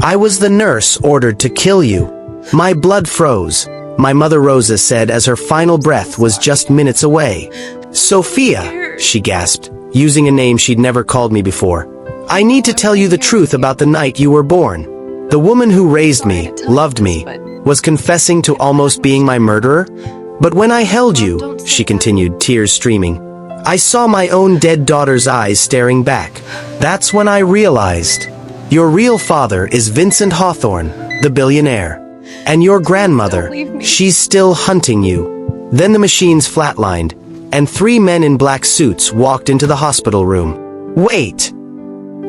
I was the nurse ordered to kill you. My blood froze. My mother Rosa said as her final breath was just minutes away. Sophia, she gasped, using a name she'd never called me before. I need to tell you the truth about the night you were born. The woman who raised me, loved me, was confessing to almost being my murderer. But when I held you, she continued, tears streaming, I saw my own dead daughter's eyes staring back. That's when I realized. Your real father is Vincent Hawthorne, the billionaire. And your grandmother, she's still hunting you. Then the machines flatlined, and 3 men in black suits walked into the hospital room. Wait!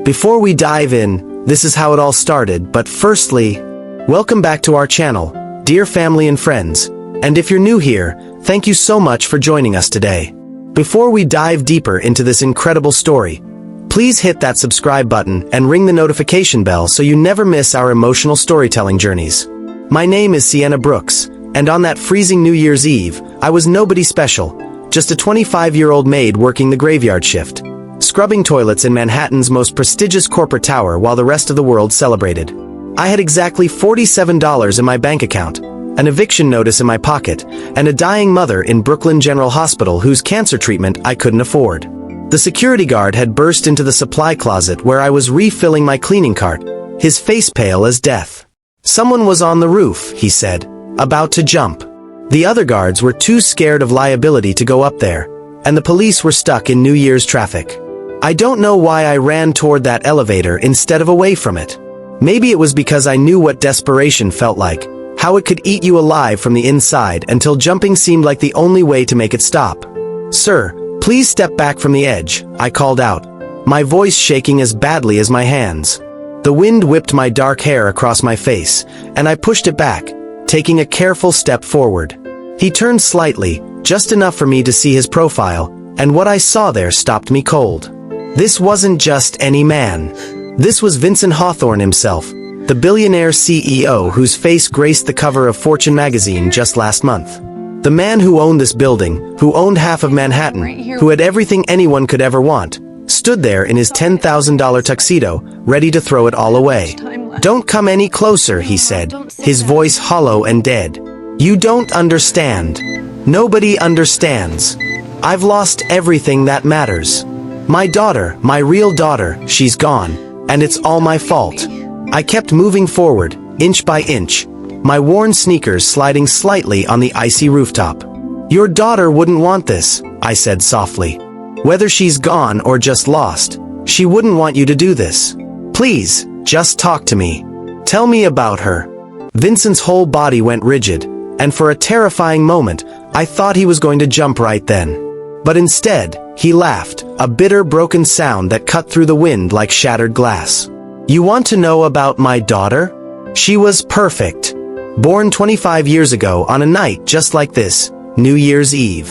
Before we dive in, this is how it all started, but firstly, welcome back to our channel, dear family and friends. And if you're new here, thank you so much for joining us today. Before we dive deeper into this incredible story, please hit that subscribe button and ring the notification bell so you never miss our emotional storytelling journeys. My name is Sienna Brooks, and on that freezing New Year's Eve, I was nobody special, just a 25-year-old maid working the graveyard shift, scrubbing toilets in Manhattan's most prestigious corporate tower while the rest of the world celebrated. I had exactly $47 in my bank account, an eviction notice in my pocket, and a dying mother in Brooklyn General Hospital whose cancer treatment I couldn't afford. The security guard had burst into the supply closet where I was refilling my cleaning cart, his face pale as death. Someone was on the roof, he said, about to jump. The other guards were too scared of liability to go up there, and the police were stuck in New Year's traffic. I don't know why I ran toward that elevator instead of away from it. Maybe it was because I knew what desperation felt like, how it could eat you alive from the inside until jumping seemed like the only way to make it stop. Sir, please step back from the edge, I called out, my voice shaking as badly as my hands. The wind whipped my dark hair across my face, and I pushed it back, taking a careful step forward. He turned slightly, just enough for me to see his profile, and what I saw there stopped me cold. This wasn't just any man. This was Vincent Hawthorne himself, the billionaire CEO whose face graced the cover of Fortune magazine just last month. The man who owned this building, who owned half of Manhattan, who had everything anyone could ever want, stood there in his $10,000 tuxedo, ready to throw it all away. Don't come any closer, he said, his voice hollow and dead. You don't understand. Nobody understands. I've lost everything that matters. My daughter, my real daughter, she's gone, and it's all my fault. I kept moving forward, inch by inch, my worn sneakers sliding slightly on the icy rooftop. Your daughter wouldn't want this, I said softly. Whether she's gone or just lost, she wouldn't want you to do this. Please, just talk to me. Tell me about her. Vincent's whole body went rigid, and for a terrifying moment, I thought he was going to jump right then. But instead, he laughed, a bitter, broken sound that cut through the wind like shattered glass. You want to know about my daughter? She was perfect. Born 25 years ago on a night just like this, New Year's Eve.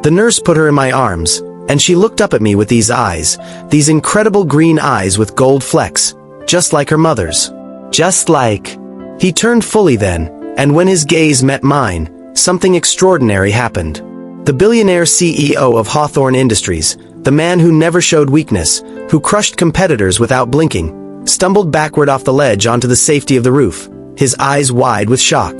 The nurse put her in my arms, and she looked up at me with these eyes, these incredible green eyes with gold flecks, just like her mother's. Just like. He turned fully then, and when his gaze met mine, something extraordinary happened. The billionaire CEO of Hawthorne Industries, the man who never showed weakness, who crushed competitors without blinking, stumbled backward off the ledge onto the safety of the roof, his eyes wide with shock.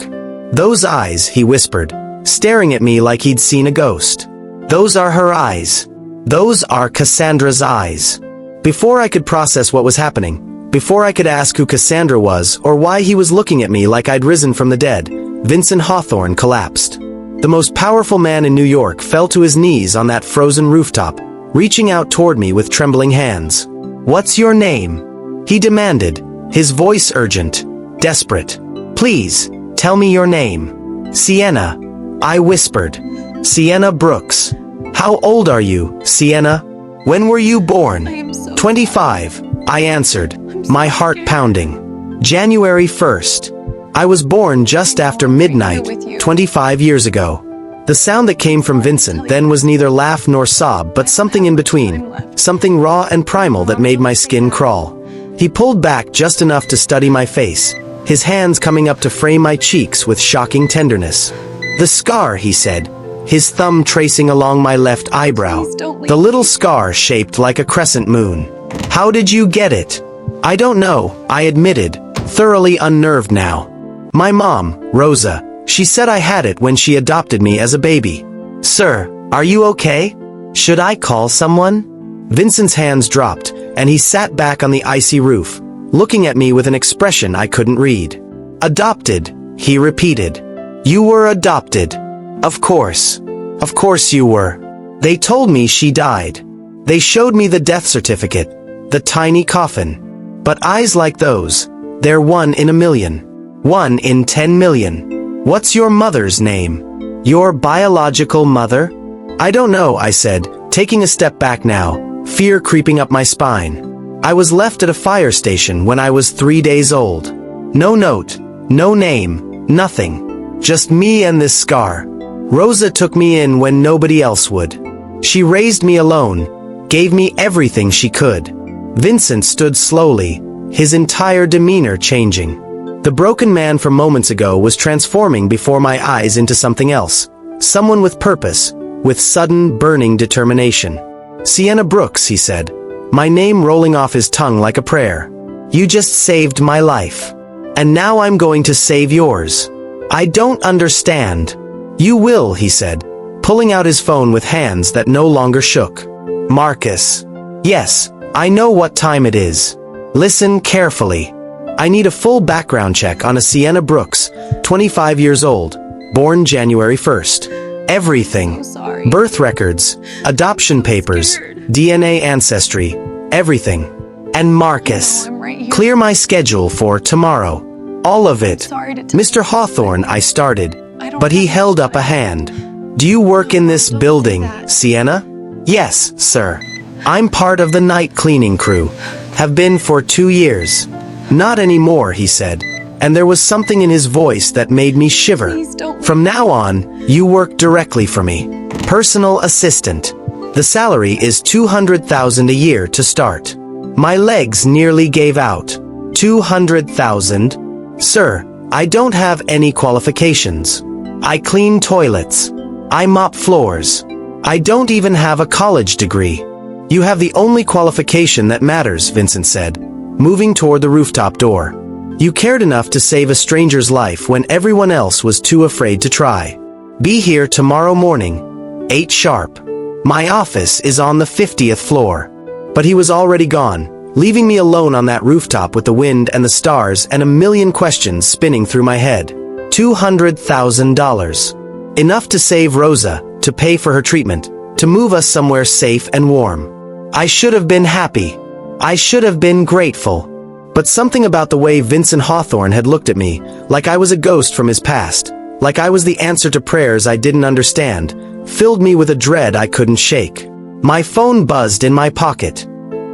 Those eyes, he whispered, staring at me like he'd seen a ghost. Those are her eyes. Those are Cassandra's eyes. Before I could process what was happening, before I could ask who Cassandra was or why he was looking at me like I'd risen from the dead, Vincent Hawthorne collapsed. The most powerful man in New York fell to his knees on that frozen rooftop, reaching out toward me with trembling hands. What's your name? He demanded, his voice urgent, desperate. Please, tell me your name. Sienna, I whispered. Sienna Brooks. How old are you, Sienna? When were you born? 25, I answered, my heart pounding. January 1st. I was born just after midnight, 25 years ago. The sound that came from Vincent then was neither laugh nor sob, but something in between, something raw and primal that made my skin crawl. He pulled back just enough to study my face, his hands coming up to frame my cheeks with shocking tenderness. The scar, he said, his thumb tracing along my left eyebrow, the little scar shaped like a crescent moon. How did you get it? I don't know, I admitted, thoroughly unnerved now. My mom, Rosa, she said I had it when she adopted me as a baby. Sir, are you okay? Should I call someone? Vincent's hands dropped, and he sat back on the icy roof, looking at me with an expression I couldn't read. Adopted, he repeated. You were adopted. Of course. Of course you were. They told me she died. They showed me the death certificate, the tiny coffin. But eyes like those, they're 1 in a million. 1 in 10 million. What's your mother's name? Your biological mother? I don't know, I said, taking a step back now, fear creeping up my spine. I was left at a fire station when I was 3 days old. No note, no name, nothing. Just me and this scar. Rosa took me in when nobody else would. She raised me alone, gave me everything she could. Vincent stood slowly, his entire demeanor changing. The broken man from moments ago was transforming before my eyes into something else. Someone with purpose, with sudden, burning determination. Sienna Brooks, he said, my name rolling off his tongue like a prayer. You just saved my life. And now I'm going to save yours. I don't understand. You will, he said, pulling out his phone with hands that no longer shook. Marcus. Yes, I know what time it is. Listen carefully. I need a full background check on a Sienna Brooks, 25 years old, born January 1st. Everything. Birth records, adoption papers, DNA ancestry, everything. And Marcus. Clear my schedule for tomorrow. All of it. Mr. Hawthorne, I started, but he held up a hand. Do you work in this building, Sienna? Yes, sir. I'm part of the night cleaning crew. Have been for 2 years. Not anymore, he said, and there was something in his voice that made me shiver. From now on, you work directly for me. Personal assistant. The salary is $200,000 a year to start. My legs nearly gave out. $200,000? Sir, I don't have any qualifications. I clean toilets. I mop floors. I don't even have a college degree. You have the only qualification that matters, Vincent said, moving toward the rooftop door. You cared enough to save a stranger's life when everyone else was too afraid to try. Be here tomorrow morning, 8 sharp. My office is on the 50th floor. But he was already gone, leaving me alone on that rooftop with the wind and the stars and a million questions spinning through my head. $200,000. Enough to save Rosa, to pay for her treatment, to move us somewhere safe and warm. I should have been happy. I should have been grateful. But something about the way Vincent Hawthorne had looked at me, like I was a ghost from his past, like I was the answer to prayers I didn't understand, filled me with a dread I couldn't shake. My phone buzzed in my pocket.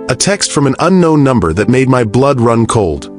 A text from an unknown number that made my blood run cold.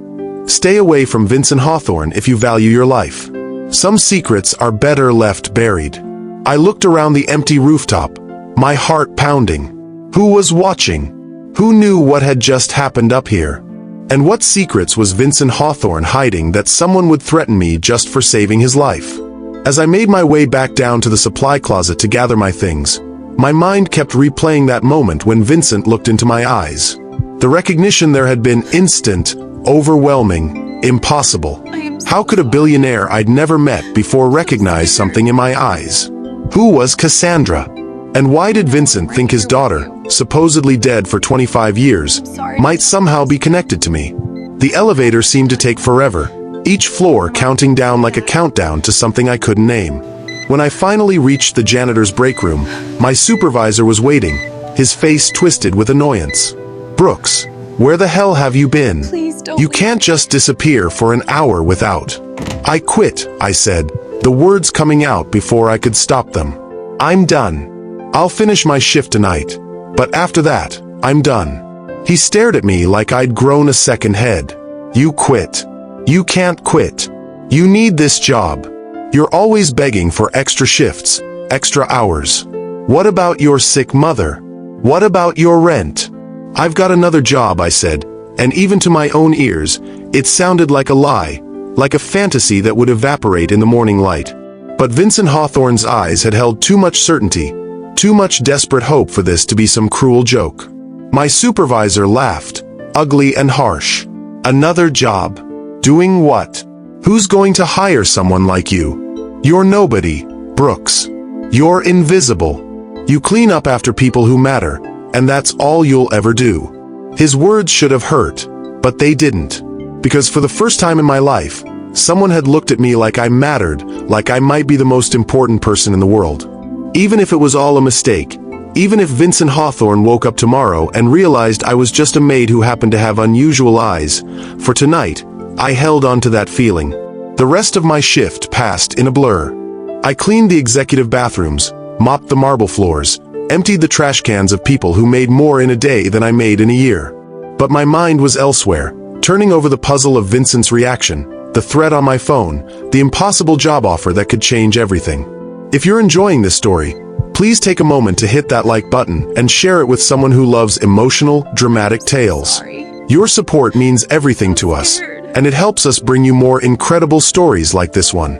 Stay away from Vincent Hawthorne if you value your life. Some secrets are better left buried. I looked around the empty rooftop, my heart pounding. Who was watching? Who knew what had just happened up here? And what secrets was Vincent Hawthorne hiding that someone would threaten me just for saving his life? As I made my way back down to the supply closet to gather my things, my mind kept replaying that moment when Vincent looked into my eyes. The recognition there had been instant, overwhelming, impossible. How could a billionaire I'd never met before recognize something in my eyes? Who was Cassandra? And why did Vincent think his daughter, supposedly dead for 25 years, might somehow be connected to me? The elevator seemed to take forever, each floor counting down like a countdown to something I couldn't name. When I finally reached the janitor's break room, my supervisor was waiting, his face twisted with annoyance. Brooks, where the hell have you been? Please don't. You can't just disappear for an hour without. I quit, I said, the words coming out before I could stop them. I'm done. I'll finish my shift tonight, but after that, I'm done. He stared at me like I'd grown a second head. You quit. You can't quit. You need this job. You're always begging for extra shifts, extra hours. What about your sick mother? What about your rent? I've got another job, I said, and even to my own ears, it sounded like a lie, like a fantasy that would evaporate in the morning light. But Vincent Hawthorne's eyes had held too much certainty, too much desperate hope for this to be some cruel joke. My supervisor laughed, ugly and harsh. Another job. Doing what? Who's going to hire someone like you? You're nobody, Brooks. You're invisible. You clean up after people who matter, and that's all you'll ever do. His words should have hurt, but they didn't. Because for the first time in my life, someone had looked at me like I mattered, like I might be the most important person in the world. Even if it was all a mistake, even if Vincent Hawthorne woke up tomorrow and realized I was just a maid who happened to have unusual eyes, for tonight, I held on to that feeling. The rest of my shift passed in a blur. I cleaned the executive bathrooms, mopped the marble floors, emptied the trash cans of people who made more in a day than I made in a year. But my mind was elsewhere, turning over the puzzle of Vincent's reaction, the threat on my phone, the impossible job offer that could change everything. If you're enjoying this story, please take a moment to hit that like button and share it with someone who loves emotional, dramatic tales. Your support means everything to us, and it helps us bring you more incredible stories like this one.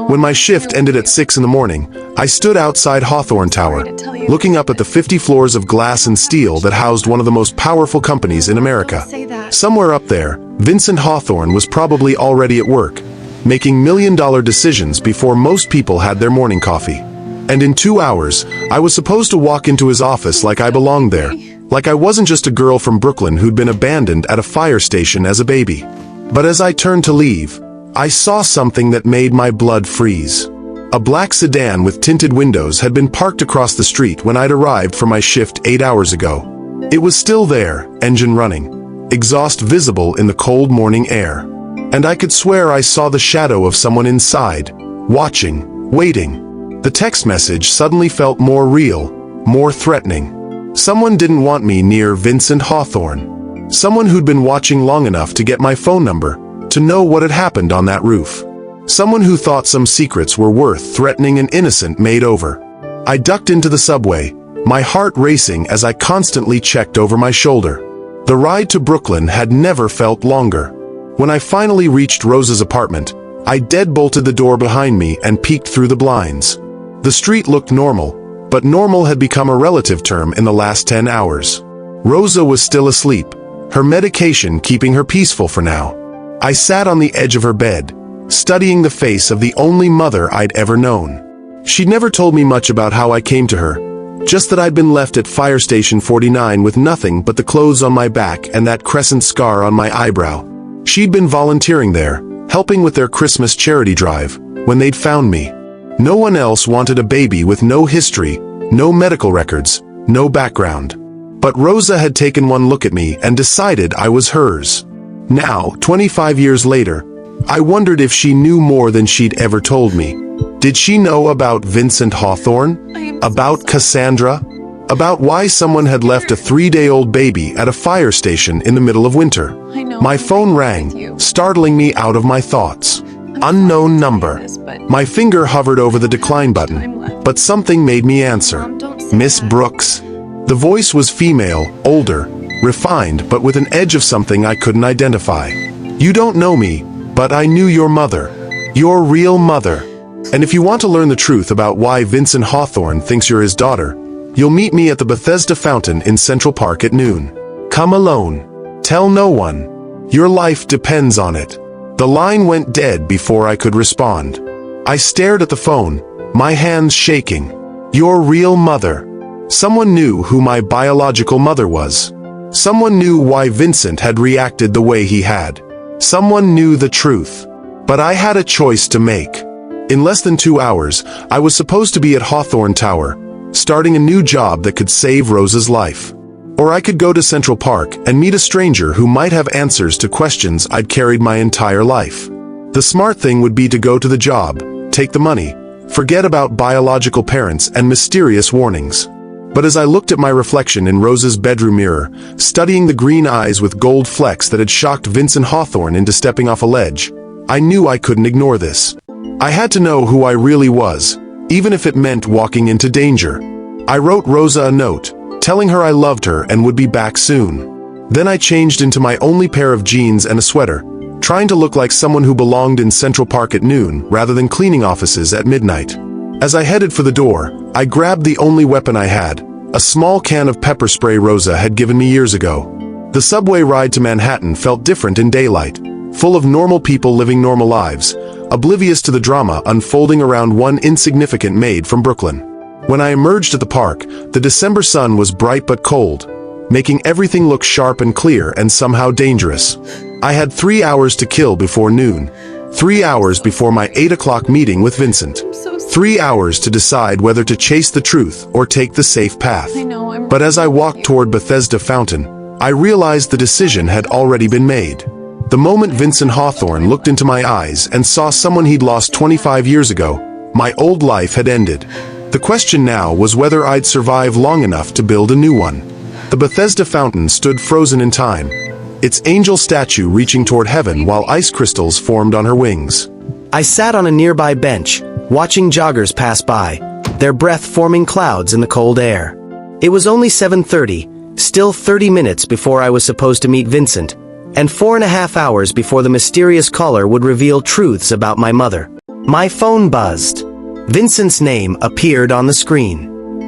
When my shift ended at 6 in the morning, I stood outside Hawthorne Tower, looking up at the 50 floors of glass and steel that housed one of the most powerful companies in America. Somewhere up there, Vincent Hawthorne was probably already at work, making million-dollar decisions before most people had their morning coffee. And in 2 hours, I was supposed to walk into his office like I belonged there, like I wasn't just a girl from Brooklyn who'd been abandoned at a fire station as a baby. But as I turned to leave, I saw something that made my blood freeze. A black sedan with tinted windows had been parked across the street when I'd arrived for my shift 8 hours ago. It was still there, engine running, exhaust visible in the cold morning air. And I could swear I saw the shadow of someone inside, watching, waiting. The text message suddenly felt more real, more threatening. Someone didn't want me near Vincent Hawthorne. Someone who'd been watching long enough to get my phone number, to know what had happened on that roof. Someone who thought some secrets were worth threatening an innocent maid over. I ducked into the subway, my heart racing as I constantly checked over my shoulder. The ride to Brooklyn had never felt longer. When I finally reached Rosa's apartment, I deadbolted the door behind me and peeked through the blinds. The street looked normal, but normal had become a relative term in the last 10 hours. Rosa was still asleep, her medication keeping her peaceful for now. I sat on the edge of her bed, studying the face of the only mother I'd ever known. She'd never told me much about how I came to her, just that I'd been left at Fire Station 49 with nothing but the clothes on my back and that crescent scar on my eyebrow. She'd been volunteering there, helping with their Christmas charity drive, when they'd found me. No one else wanted a baby with no history, no medical records, no background. But Rosa had taken one look at me and decided I was hers. Now, 25 years later, I wondered if she knew more than she'd ever told me. Did she know about Vincent Hawthorne? About Cassandra? About why someone had left a 3-day-old baby at a fire station in the middle of winter? My phone rang, startling me out of my thoughts. Unknown number. My finger hovered over the decline button, but something made me answer. Miss Brooks. The voice was female, older, refined, but with an edge of something I couldn't identify. You don't know me, but I knew your mother. Your real mother. And if you want to learn the truth about why Vincent Hawthorne thinks you're his daughter, you'll meet me at the Bethesda Fountain in Central Park at noon. Come alone. Tell no one. Your life depends on it. The line went dead before I could respond. I stared at the phone, my hands shaking. Your real mother. Someone knew who my biological mother was. Someone knew why Vincent had reacted the way he had. Someone knew the truth. But I had a choice to make. In less than 2 hours, I was supposed to be at Hawthorne Tower, starting a new job that could save Rosa's life. Or I could go to Central Park and meet a stranger who might have answers to questions I'd carried my entire life. The smart thing would be to go to the job, take the money, forget about biological parents and mysterious warnings. But as I looked at my reflection in Rosa's bedroom mirror, studying the green eyes with gold flecks that had shocked Vincent Hawthorne into stepping off a ledge, I knew I couldn't ignore this. I had to know who I really was, even if it meant walking into danger. I wrote Rosa a note, telling her I loved her and would be back soon. Then I changed into my only pair of jeans and a sweater, trying to look like someone who belonged in Central Park at noon rather than cleaning offices at midnight. As I headed for the door, I grabbed the only weapon I had, a small can of pepper spray Rosa had given me years ago. The subway ride to Manhattan felt different in daylight, full of normal people living normal lives, oblivious to the drama unfolding around one insignificant maid from Brooklyn. When I emerged at the park, the December sun was bright but cold, making everything look sharp and clear and somehow dangerous. I had 3 hours to kill before noon, 3 hours before my 8 o'clock meeting with Vincent. 3 hours to decide whether to chase the truth or take the safe path. But as I walked toward Bethesda Fountain, I realized the decision had already been made. The moment Vincent Hawthorne looked into my eyes and saw someone he'd lost 25 years ago, my old life had ended. The question now was whether I'd survive long enough to build a new one. The Bethesda Fountain stood frozen in time, its angel statue reaching toward heaven while ice crystals formed on her wings. I sat on a nearby bench, watching joggers pass by, their breath forming clouds in the cold air. It was only 7:30, still 30 minutes before I was supposed to meet Vincent, and 4.5 hours before the mysterious caller would reveal truths about my mother. My phone buzzed. Vincent's name appeared on the screen.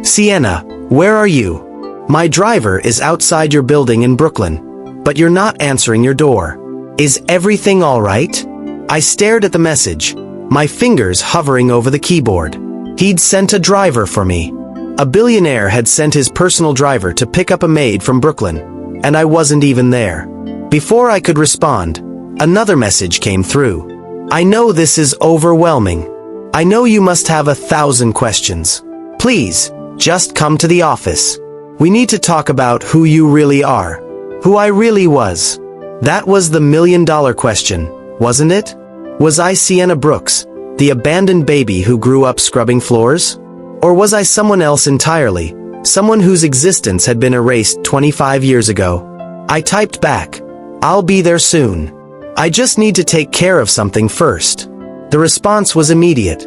"Sienna, where are you? My driver is outside your building in Brooklyn, but you're not answering your door. Is everything all right?" I stared at the message, my fingers hovering over the keyboard. He'd sent a driver for me. A billionaire had sent his personal driver to pick up a maid from Brooklyn, and I wasn't even there. Before I could respond, another message came through. "I know this is overwhelming. I know you must have 1,000 questions. Please, just come to the office. We need to talk about who you really are, who I really was." That was the million-dollar question, wasn't it? Was I Sienna Brooks, the abandoned baby who grew up scrubbing floors? Or was I someone else entirely, someone whose existence had been erased 25 years ago? I typed back, "I'll be there soon. I just need to take care of something first." The response was immediate.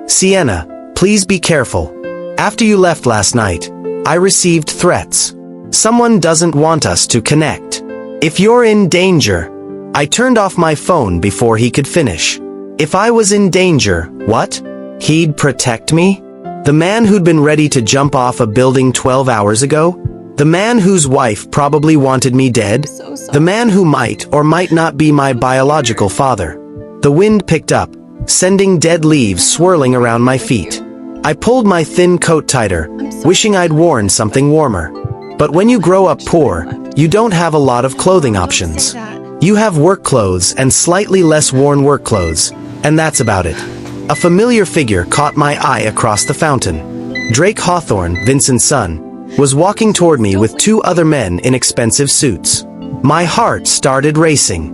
"Sienna, please be careful. After you left last night, I received threats. Someone doesn't want us to connect. If you're in danger..." I turned off my phone before he could finish. If I was in danger, what? He'd protect me? The man who'd been ready to jump off a building 12 hours ago? The man whose wife probably wanted me dead? The man who might or might not be my biological father? The wind picked up, sending dead leaves swirling around my feet. I pulled my thin coat tighter, wishing I'd worn something warmer. But when you grow up poor, you don't have a lot of clothing options. You have work clothes and slightly less worn work clothes, and that's about it. A familiar figure caught my eye across the fountain. Drake Hawthorne, Vincent's son, was walking toward me with 2 other men in expensive suits. My heart started racing.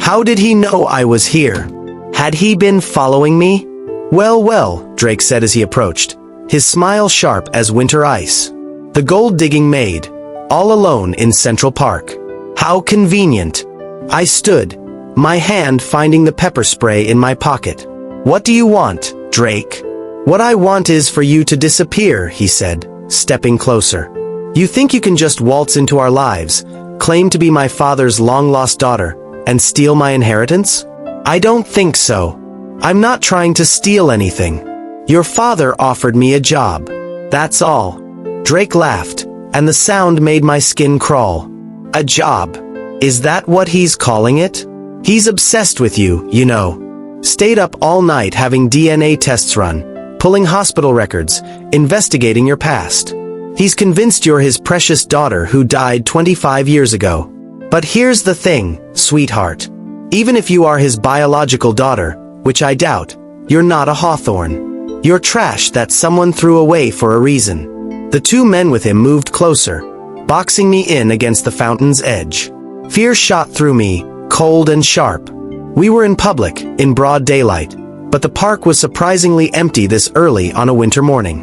How did he know I was here? Had he been following me? Well, Drake said as he approached, his smile sharp as winter ice. The gold-digging maid, all alone in Central Park. How convenient. I stood, my hand finding the pepper spray in my pocket. "What do you want, Drake?" "What I want is for you to disappear," he said, stepping closer. "You think you can just waltz into our lives, claim to be my father's long-lost daughter, and steal my inheritance? I don't think so. I'm not trying to steal anything. Your father offered me a job. That's all." Drake laughed, and the sound made my skin crawl. "A job? Is that what he's calling it? He's obsessed with you, you know. Stayed up all night having DNA tests run, pulling hospital records, investigating your past. He's convinced you're his precious daughter who died 25 years ago. But here's the thing, sweetheart. Even if you are his biological daughter, which I doubt, you're not a Hawthorne. You're trash that someone threw away for a reason." The 2 men with him moved closer, boxing me in against the fountain's edge. Fear shot through me, cold and sharp. We were in public, in broad daylight, but the park was surprisingly empty this early on a winter morning.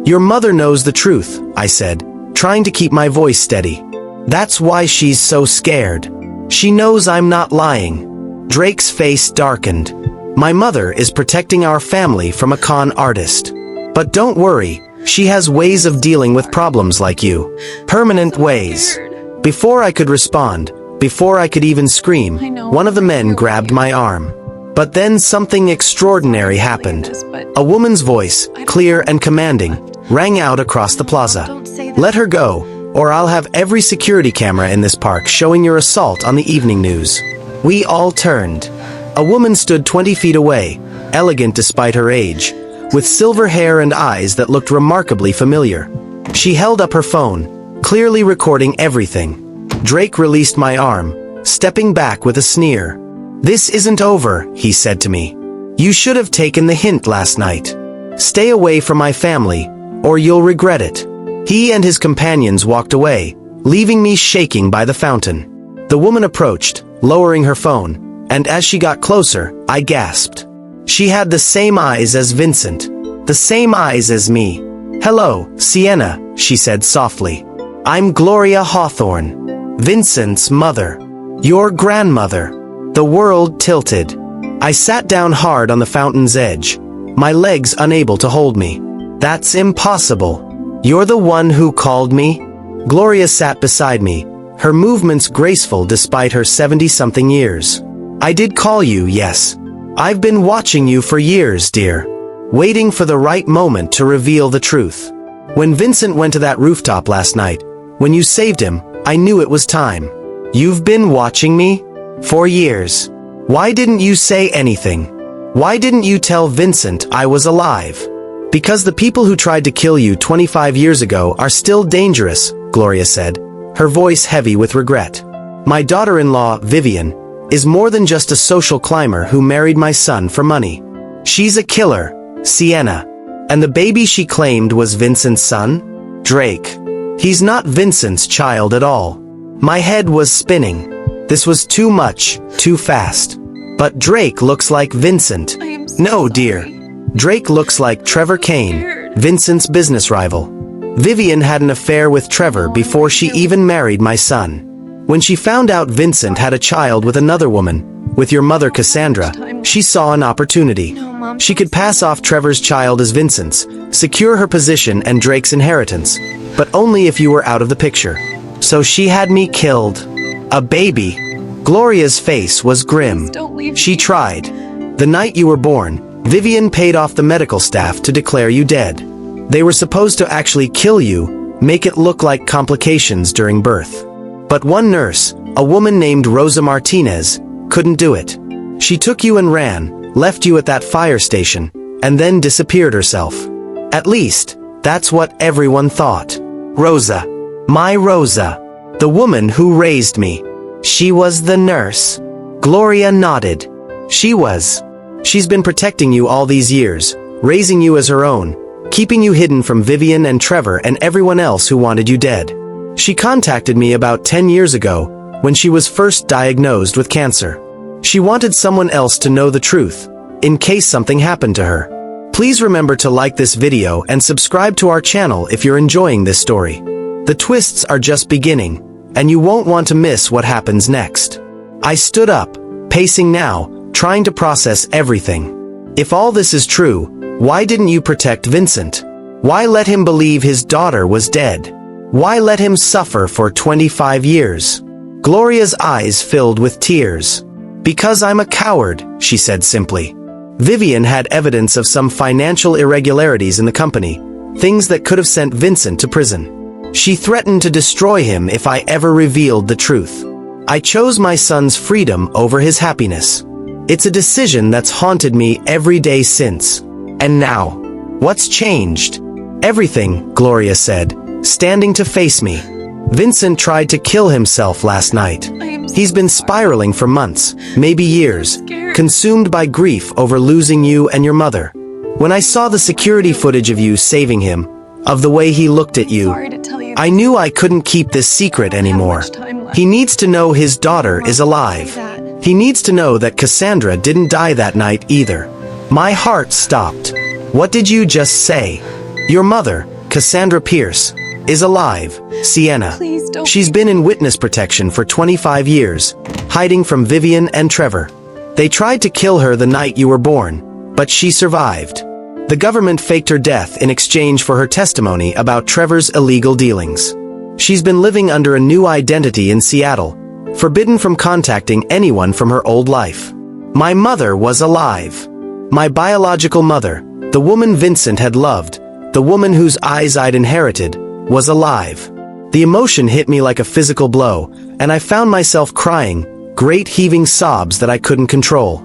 "Your mother knows the truth," I said, trying to keep my voice steady. "That's why she's so scared. She knows I'm not lying." Drake's face darkened. "My mother is protecting our family from a con artist. But don't worry, she has ways of dealing with problems like you. Permanent ways." Before I could respond, before I could even scream, one of the men grabbed my arm. But then something extraordinary happened. A woman's voice, clear and commanding, rang out across the plaza. "Let her go, or I'll have every security camera in this park showing your assault on the evening news." We all turned. A woman stood 20 feet away, elegant despite her age, with silver hair and eyes that looked remarkably familiar. She held up her phone, clearly recording everything. Drake released my arm, stepping back with a sneer. "This isn't over," he said to me. "You should have taken the hint last night. Stay away from my family, or you'll regret it." He and his companions walked away, leaving me shaking by the fountain. The woman approached, lowering her phone, and as she got closer, I gasped. She had the same eyes as Vincent, the same eyes as me. "Hello, Sienna," she said softly. "I'm Gloria Hawthorne, Vincent's mother. Your grandmother." The world tilted. I sat down hard on the fountain's edge, my legs unable to hold me. "That's impossible. You're the one who called me?" Gloria sat beside me, her movements graceful despite her 70-something years. "I did call you, yes. I've been watching you for years, dear. Waiting for the right moment to reveal the truth. When Vincent went to that rooftop last night, when you saved him, I knew it was time. You've been watching me? For years. Why didn't you say anything? Why didn't you tell Vincent I was alive?" "Because the people who tried to kill you 25 years ago are still dangerous," Gloria said, her voice heavy with regret. "My daughter-in-law, Vivian, is more than just a social climber who married my son for money. She's a killer, Sienna. And the baby she claimed was Vincent's son? Drake. He's not Vincent's child at all." My head was spinning. This was too much, too fast. "But Drake looks like Vincent." "No, dear. Drake looks like Trevor Kane, Vincent's business rival. Vivian had an affair with Trevor before she even married my son. When she found out Vincent had a child with another woman, with your mother Cassandra, she saw an opportunity. She could pass off Trevor's child as Vincent's, secure her position and Drake's inheritance, but only if you were out of the picture. So she had me killed. A baby." Gloria's face was grim. "She tried. The night you were born, Vivian paid off the medical staff to declare you dead. They were supposed to actually kill you, make it look like complications during birth. But one nurse, a woman named Rosa Martinez, couldn't do it. She took you and ran, left you at that fire station, and then disappeared herself. At least, that's what everyone thought. Rosa. My Rosa. The woman who raised me. She was the nurse." Gloria nodded. "She was. She's been protecting you all these years, raising you as her own, keeping you hidden from Vivian and Trevor and everyone else who wanted you dead. She contacted me about 10 years ago, when she was first diagnosed with cancer. She wanted someone else to know the truth, in case something happened to her. Please remember to like this video and subscribe to our channel if you're enjoying this story. The twists are just beginning, and you won't want to miss what happens next." I stood up, pacing now, trying to process everything. If all this is true, why didn't you protect Vincent? Why let him believe his daughter was dead? Why let him suffer for 25 years? Gloria's eyes filled with tears. "Because I'm a coward," she said simply. Vivian had evidence of some financial irregularities in the company, things that could have sent Vincent to prison. She threatened to destroy him if I ever revealed the truth. I chose my son's freedom over his happiness. It's a decision that's haunted me every day since. And now, what's changed? "Everything," Gloria said, standing to face me. "Vincent tried to kill himself last night. He's been spiraling for months, maybe years, consumed by grief over losing you and your mother. When I saw the security footage of you saving him, of the way he looked at you, I knew I couldn't keep this secret anymore. He needs to know his daughter is alive. He needs to know that Cassandra didn't die that night either." My heart stopped. "What did you just say?" "Your mother, Cassandra Pierce, is alive, Sienna. She's been in witness protection for 25 years, hiding from Vivian and Trevor. They tried to kill her the night you were born, but she survived. The government faked her death in exchange for her testimony about Trevor's illegal dealings. She's been living under a new identity in Seattle, forbidden from contacting anyone from her old life. My mother was alive. My biological mother, the woman Vincent had loved, the woman whose eyes I'd inherited, was alive." The emotion hit me like a physical blow, and I found myself crying, great heaving sobs that I couldn't control.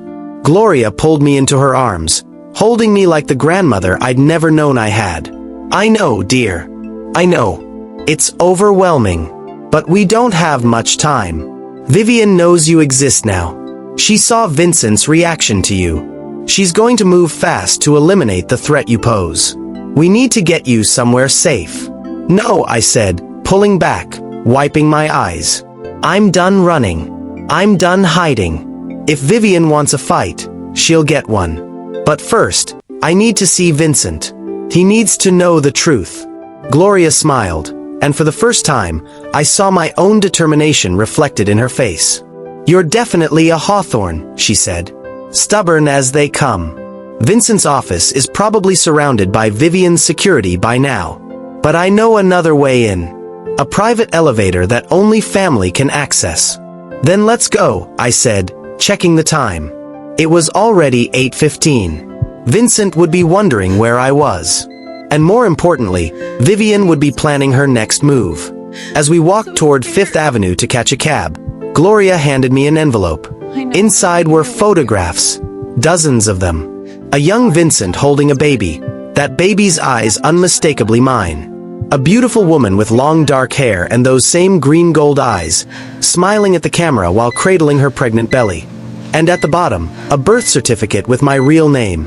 Gloria pulled me into her arms, holding me like the grandmother I'd never known I had. I know, dear. I know. It's overwhelming. But we don't have much time. Vivian knows you exist now. She saw Vincent's reaction to you. She's going to move fast to eliminate the threat you pose. We need to get you somewhere safe. No, I said, pulling back, wiping my eyes. I'm done running. I'm done hiding. If Vivian wants a fight, she'll get one. But first, I need to see Vincent. He needs to know the truth. Gloria smiled, and for the first time, I saw my own determination reflected in her face. You're definitely a Hawthorne, she said. Stubborn as they come. Vincent's office is probably surrounded by Vivian's security by now. But I know another way in. A private elevator that only family can access. Then let's go, I said, checking the time. It was already 8:15. Vincent would be wondering where I was. And more importantly, Vivian would be planning her next move. As we walked toward Fifth Avenue to catch a cab, Gloria handed me an envelope. Inside were photographs, dozens of them. A young Vincent holding a baby, that baby's eyes unmistakably mine. A beautiful woman with long dark hair and those same green-gold eyes, smiling at the camera while cradling her pregnant belly. And at the bottom, a birth certificate with my real name.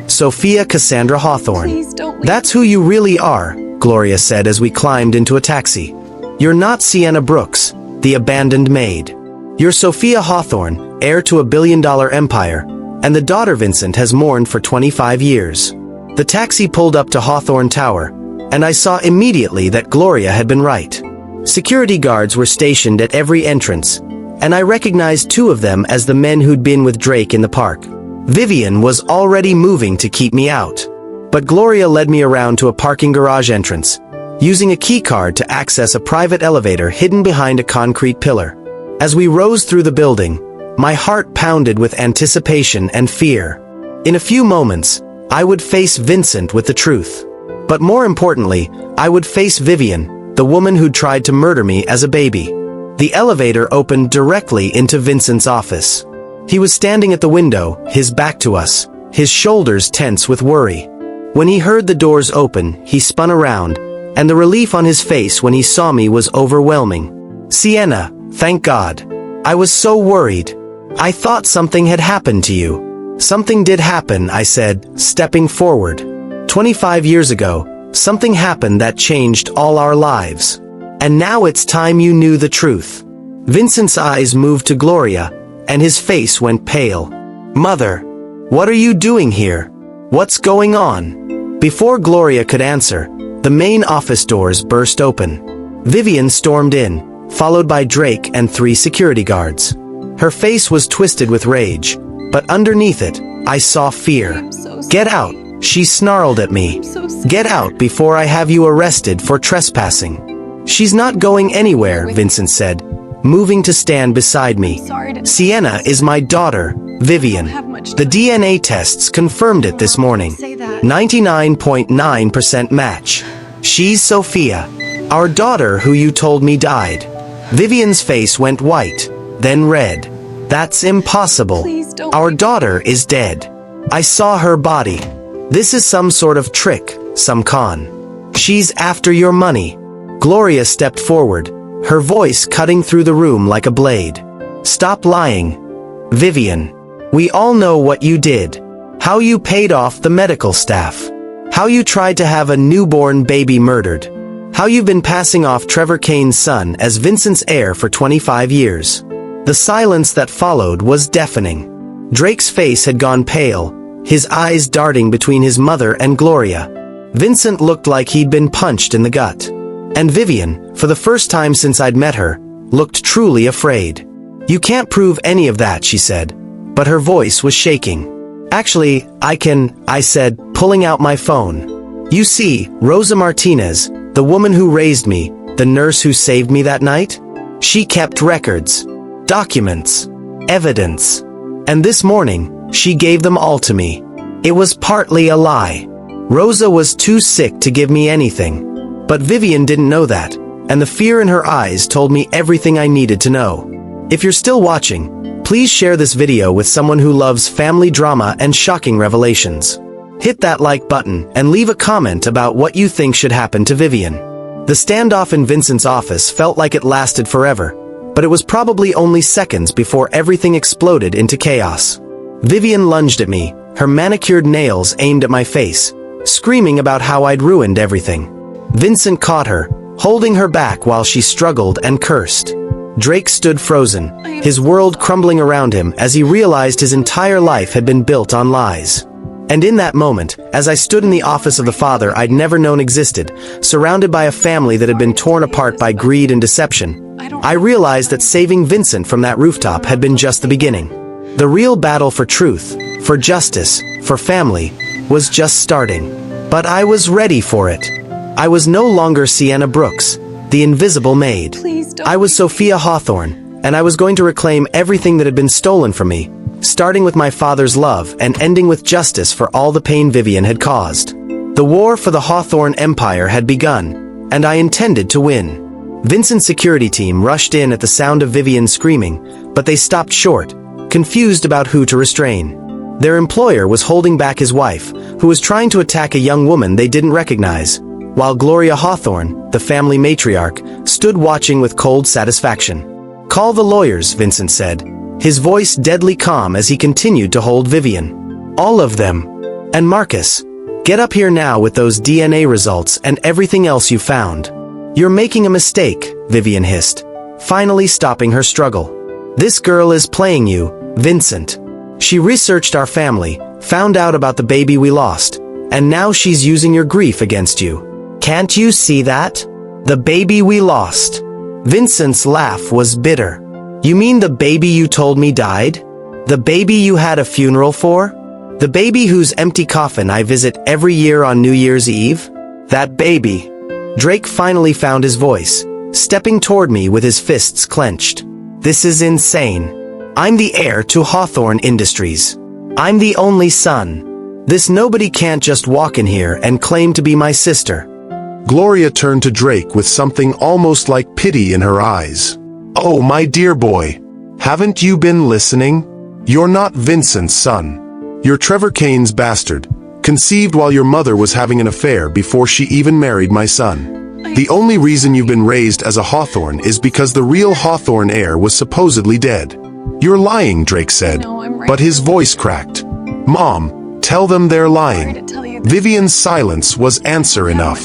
Sophia Cassandra Hawthorne. That's who you really are, Gloria said as we climbed into a taxi. You're not Sienna Brooks, the abandoned maid. You're Sophia Hawthorne, heir to a billion-dollar empire, and the daughter Vincent has mourned for 25 years. The taxi pulled up to Hawthorne Tower, and I saw immediately that Gloria had been right. Security guards were stationed at every entrance, and I recognized two of them as the men who'd been with Drake in the park. Vivian was already moving to keep me out. But Gloria led me around to a parking garage entrance, using a key card to access a private elevator hidden behind a concrete pillar. As we rose through the building, my heart pounded with anticipation and fear. In a few moments, I would face Vincent with the truth. But more importantly, I would face Vivian, the woman who'd tried to murder me as a baby. The elevator opened directly into Vincent's office. He was standing at the window, his back to us, his shoulders tense with worry. When he heard the doors open, he spun around, and the relief on his face when he saw me was overwhelming. Sienna, thank God. I was so worried. I thought something had happened to you. Something did happen, I said, stepping forward. 25 years ago, something happened that changed all our lives. And now it's time you knew the truth. Vincent's eyes moved to Gloria, and his face went pale. Mother, what are you doing here? What's going on? Before Gloria could answer, the main office doors burst open. Vivian stormed in, followed by Drake and 3 security guards. Her face was twisted with rage, but underneath it, I saw fear. Get out, she snarled at me. Get out before I have you arrested for trespassing. She's not going anywhere, Vincent said, moving to stand beside me. Sienna is my daughter, Vivian. The DNA tests confirmed it this morning. 99.9% match. She's Sophia, our daughter who you told me died. Vivian's face went white, then red. That's impossible. Our daughter is dead. I saw her body. This is some sort of trick, some con. She's after your money. Gloria stepped forward, her voice cutting through the room like a blade. Stop lying. Vivian, we all know what you did. How you paid off the medical staff. How you tried to have a newborn baby murdered. How you've been passing off Trevor Kane's son as Vincent's heir for 25 years. The silence that followed was deafening. Drake's face had gone pale, his eyes darting between his mother and Gloria. Vincent looked like he'd been punched in the gut. And Vivian, for the first time since I'd met her, looked truly afraid. You can't prove any of that, she said, but her voice was shaking. Actually, I said, pulling out my phone. You see, Rosa Martinez, the woman who raised me, the nurse who saved me that night, she kept records, documents, evidence. And this morning, she gave them all to me. It was partly a lie. Rosa was too sick to give me anything. But Vivian didn't know that, and the fear in her eyes told me everything I needed to know. If you're still watching, Please share this video with someone who loves family drama and shocking revelations. Hit that like button and leave a comment about what you think should happen to Vivian. The standoff in Vincent's office felt like it lasted forever, but it was probably only seconds before everything exploded into chaos. Vivian lunged at me, her manicured nails aimed at my face, screaming about how I'd ruined everything. Vincent caught her, holding her back while she struggled and cursed. Drake stood frozen, his world crumbling around him as he realized his entire life had been built on lies. And in that moment, as I stood in the office of the father I'd never known existed, surrounded by a family that had been torn apart by greed and deception, I realized that saving Vincent from that rooftop had been just the beginning. The real battle for truth, for justice, for family, was just starting. But I was ready for it. I was no longer Sienna Brooks, the invisible maid. I was Sophia Hawthorne, and I was going to reclaim everything that had been stolen from me, starting with my father's love and ending with justice for all the pain Vivian had caused. The war for the Hawthorne Empire had begun, and I intended to win. Vincent's security team rushed in at the sound of Vivian screaming, but they stopped short, confused about who to restrain. Their employer was holding back his wife, who was trying to attack a young woman they didn't recognize, while Gloria Hawthorne, the family matriarch, stood watching with cold satisfaction. "Call the lawyers," Vincent said, his voice deadly calm as he continued to hold Vivian. "All of them. And Marcus, get up here now with those DNA results and everything else you found." "You're making a mistake," Vivian hissed, finally stopping her struggle. "This girl is playing you, Vincent. She researched our family, found out about the baby we lost, and now she's using your grief against you. Can't you see that? The baby we lost." Vincent's laugh was bitter. "You mean the baby you told me died? The baby you had a funeral for? The baby whose empty coffin I visit every year on New Year's Eve? That baby." Drake finally found his voice, stepping toward me with his fists clenched. "This is insane. I'm the heir to Hawthorne Industries. I'm the only son. This nobody can't just walk in here and claim to be my sister." Gloria turned to Drake with something almost like pity in her eyes. "Oh, my dear boy, haven't you been listening? You're not Vincent's son. You're Trevor Kane's bastard, conceived while your mother was having an affair before she even married my son. The only reason you've been raised as a Hawthorne is because the real Hawthorne heir was supposedly dead." "You're lying," Drake said, but his voice cracked. "Mom, tell them they're lying." Vivian's silence was answer enough.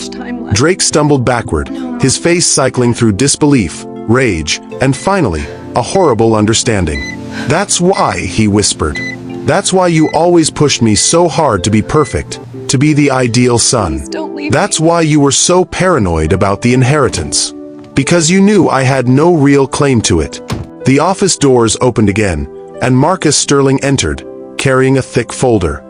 Drake stumbled backward, his face cycling through disbelief, rage, and finally, a horrible understanding. "That's why," he whispered. "That's why you always pushed me so hard to be perfect, to be the ideal son. That's why you were so paranoid about the inheritance. Because you knew I had no real claim to it." The office doors opened again, and Marcus Sterling entered, carrying a thick folder.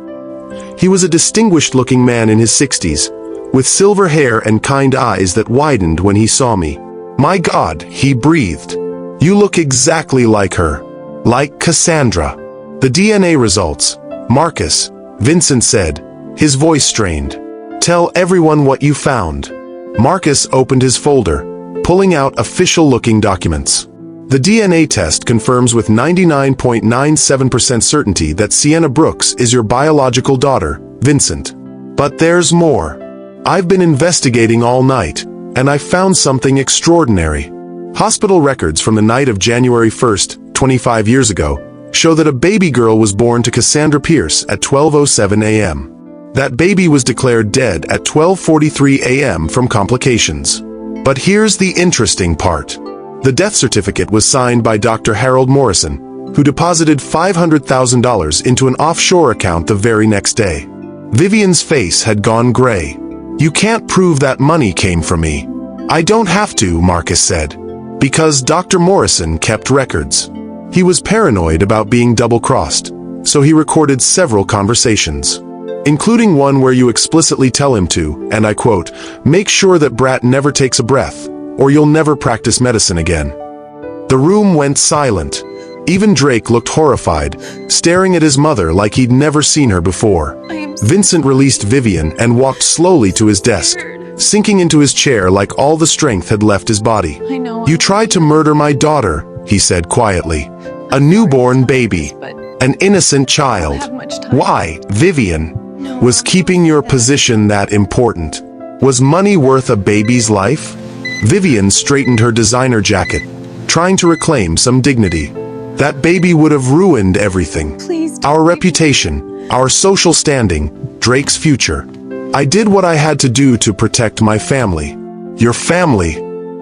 He was a distinguished-looking man in his 60s, with silver hair and kind eyes that widened when he saw me. "My God," he breathed. "You look exactly like her. Like Cassandra." "The DNA results, Marcus," Vincent said, his voice strained. "Tell everyone what you found." Marcus opened his folder, pulling out official-looking documents. "The DNA test confirms with 99.97% certainty that Sienna Brooks is your biological daughter, Vincent. But there's more. I've been investigating all night, and I found something extraordinary. Hospital records from the night of January 1st, 25 years ago, show that a baby girl was born to Cassandra Pierce at 12:07 a.m. That baby was declared dead at 12:43 a.m. from complications. But here's the interesting part. The death certificate was signed by Dr. Harold Morrison, who deposited $500,000 into an offshore account the very next day. Vivian's face had gone gray. "You can't prove that money came from me." "I don't have to," Marcus said, "because Dr. Morrison kept records. He was paranoid about being double-crossed, so he recorded several conversations, including one where you explicitly tell him to, and I quote, 'Make sure that brat never takes a breath, or you'll never practice medicine again.'" The room went silent. Even Drake looked horrified, staring at his mother like he'd never seen her before. Vincent released Vivian and walked slowly to his desk, sinking into his chair like all the strength had left his body. "You tried to murder my daughter," he said quietly. A newborn baby. An innocent child. Why, Vivian? Was keeping your position that important? Was money worth a baby's life? Vivian straightened her designer jacket, trying to reclaim some dignity. That baby would have ruined everything. Our reputation, our social standing, Drake's future. I did what I had to do to protect my family. Your family?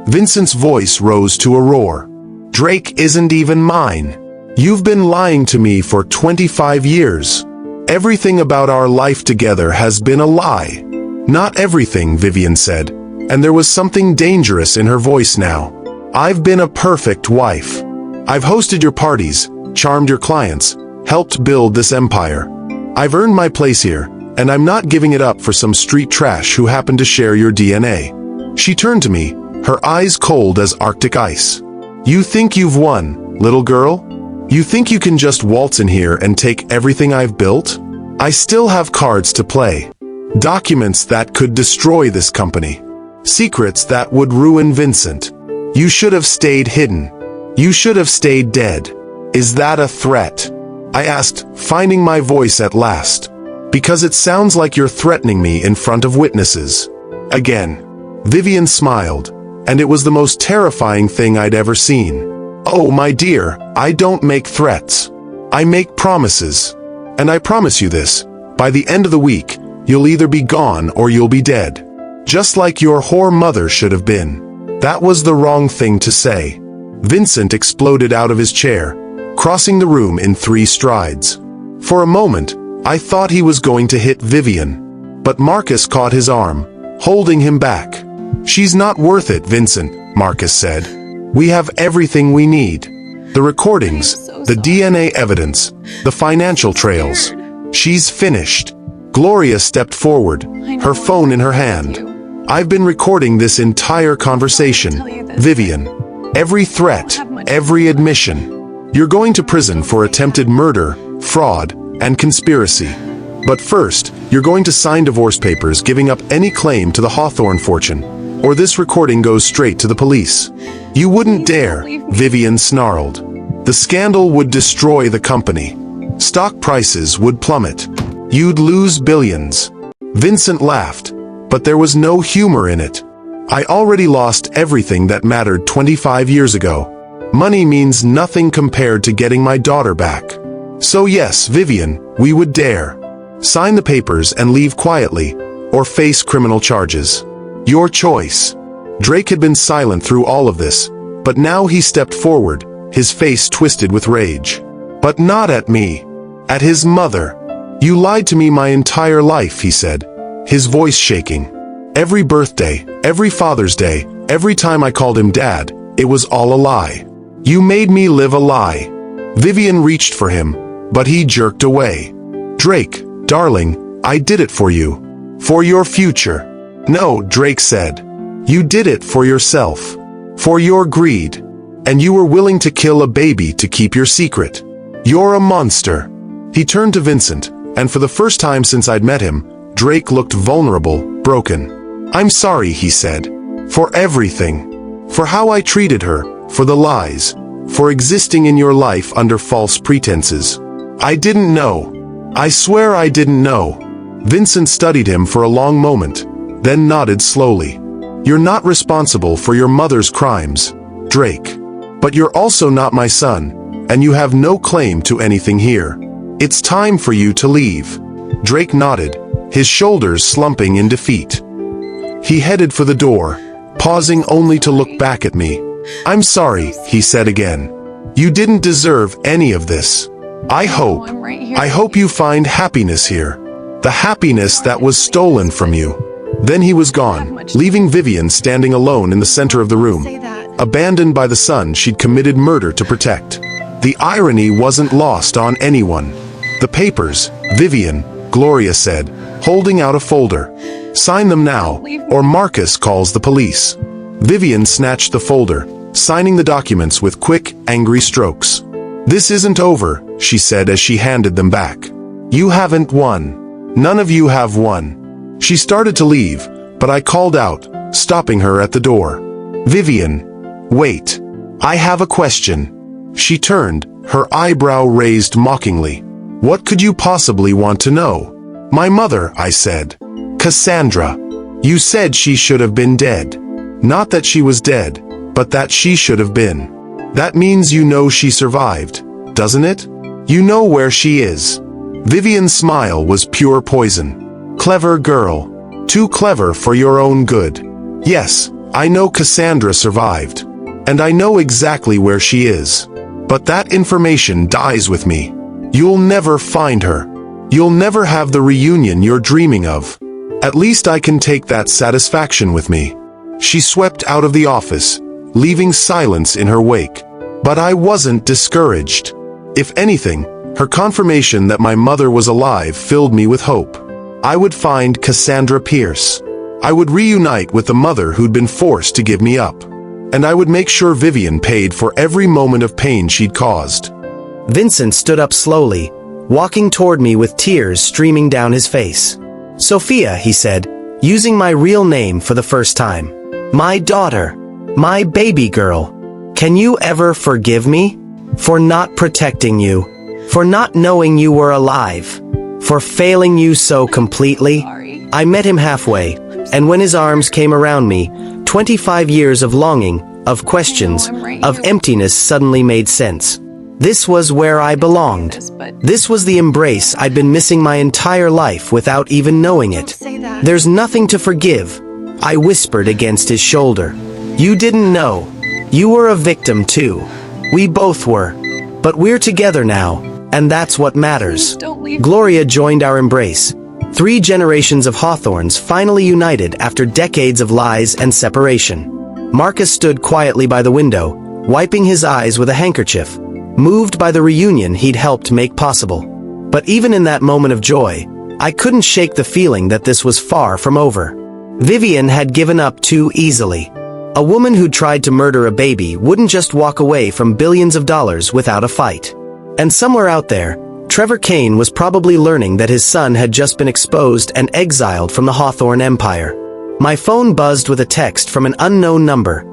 Vincent's voice rose to a roar. Drake isn't even mine. You've been lying to me for 25 years. Everything about our life together has been a lie. Not everything, Vivian said, and there was something dangerous in her voice now. I've been a perfect wife. I've hosted your parties, charmed your clients, helped build this empire. I've earned my place here, and I'm not giving it up for some street trash who happen to share your DNA. She turned to me, her eyes cold as Arctic ice. You think you've won, little girl? You think you can just waltz in here and take everything I've built? I still have cards to play. Documents that could destroy this company. Secrets that would ruin Vincent. You should have stayed hidden. You should have stayed dead. Is that a threat? I asked, finding my voice at last. Because it sounds like you're threatening me in front of witnesses. Again. Vivian smiled, and it was the most terrifying thing I'd ever seen. Oh, my dear, I don't make threats. I make promises. And I promise you this, by the end of the week, you'll either be gone or you'll be dead. Just like your whore mother should have been. That was the wrong thing to say. Vincent exploded out of his chair, crossing the room in 3 strides. For a moment, I thought he was going to hit Vivian. But Marcus caught his arm, holding him back. She's not worth it, Vincent, Marcus said. We have everything we need. The recordings, the DNA evidence, the financial trails. She's finished. Gloria stepped forward, her phone in her hand. I've been recording this entire conversation, Vivian. Every threat, every admission. You're going to prison for attempted murder, fraud, and conspiracy. But first, you're going to sign divorce papers giving up any claim to the Hawthorne fortune, or this recording goes straight to the police. You wouldn't dare, Vivian snarled. The scandal would destroy the company. Stock prices would plummet. You'd lose billions. Vincent laughed, but there was no humor in it. I already lost everything that mattered 25 years ago. Money means nothing compared to getting my daughter back. So yes, Vivian, we would dare. Sign the papers and leave quietly, or face criminal charges. Your choice. Drake had been silent through all of this, but now he stepped forward, his face twisted with rage. But not at me. At his mother. You lied to me my entire life, he said, his voice shaking. Every birthday, every Father's Day, every time I called him Dad, it was all a lie. You made me live a lie. Vivian reached for him, but he jerked away. Drake, darling, I did it for you. For your future. No, Drake said. You did it for yourself. For your greed. And you were willing to kill a baby to keep your secret. You're a monster. He turned to Vincent, and for the first time since I'd met him, Drake looked vulnerable, broken. I'm sorry, he said. For everything. For how I treated her, for the lies, for existing in your life under false pretenses. I didn't know. I swear I didn't know. Vincent studied him for a long moment, then nodded slowly. You're not responsible for your mother's crimes, Drake. But you're also not my son, and you have no claim to anything here. It's time for you to leave. Drake nodded, his shoulders slumping in defeat. He headed for the door, pausing only to look back at me. I'm sorry, he said again. You didn't deserve any of this. I hope you find happiness here. The happiness that was stolen from you. Then he was gone, leaving Vivian standing alone in the center of the room, abandoned by the son she'd committed murder to protect. The irony wasn't lost on anyone. The papers, Vivian, Gloria said, holding out a folder. Sign them now, or Marcus calls the police. Vivian snatched the folder, signing the documents with quick, angry strokes. This isn't over, she said as she handed them back. You haven't won. None of you have won. She started to leave, but I called out, stopping her at the door. Vivian, wait. I have a question. She turned, her eyebrow raised mockingly. What could you possibly want to know? My mother, I said. Cassandra. You said she should have been dead. Not that she was dead, but that she should have been. That means you know she survived, doesn't it? You know where she is. Vivian's smile was pure poison. Clever girl. Too clever for your own good. Yes, I know Cassandra survived. And I know exactly where she is. But that information dies with me. You'll never find her. You'll never have the reunion you're dreaming of. At least I can take that satisfaction with me. She swept out of the office, leaving silence in her wake. But I wasn't discouraged. If anything, her confirmation that my mother was alive filled me with hope. I would find Cassandra Pierce. I would reunite with the mother who'd been forced to give me up. And I would make sure Vivian paid for every moment of pain she'd caused. Vincent stood up slowly, walking toward me with tears streaming down his face. Sophia, he said, using my real name for the first time. My daughter. My baby girl. Can you ever forgive me? For not protecting you. For not knowing you were alive. For failing you so completely. I met him halfway, and when his arms came around me, 25 years of longing, of questions, of emptiness suddenly made sense. This was where I belonged. This was the embrace I'd been missing my entire life without even knowing it. There's nothing to forgive, I whispered against his shoulder. You didn't know. You were a victim too. We both were. But we're together now, and that's what matters. Gloria joined our embrace. 3 generations of Hawthornes finally united after decades of lies and separation. Marcus stood quietly by the window, wiping his eyes with a handkerchief, moved by the reunion he'd helped make possible. But even in that moment of joy, I couldn't shake the feeling that this was far from over. Vivian had given up too easily. A woman who'd tried to murder a baby wouldn't just walk away from billions of dollars without a fight. And somewhere out there, Trevor Kane was probably learning that his son had just been exposed and exiled from the Hawthorne empire. My phone buzzed with a text from an unknown number.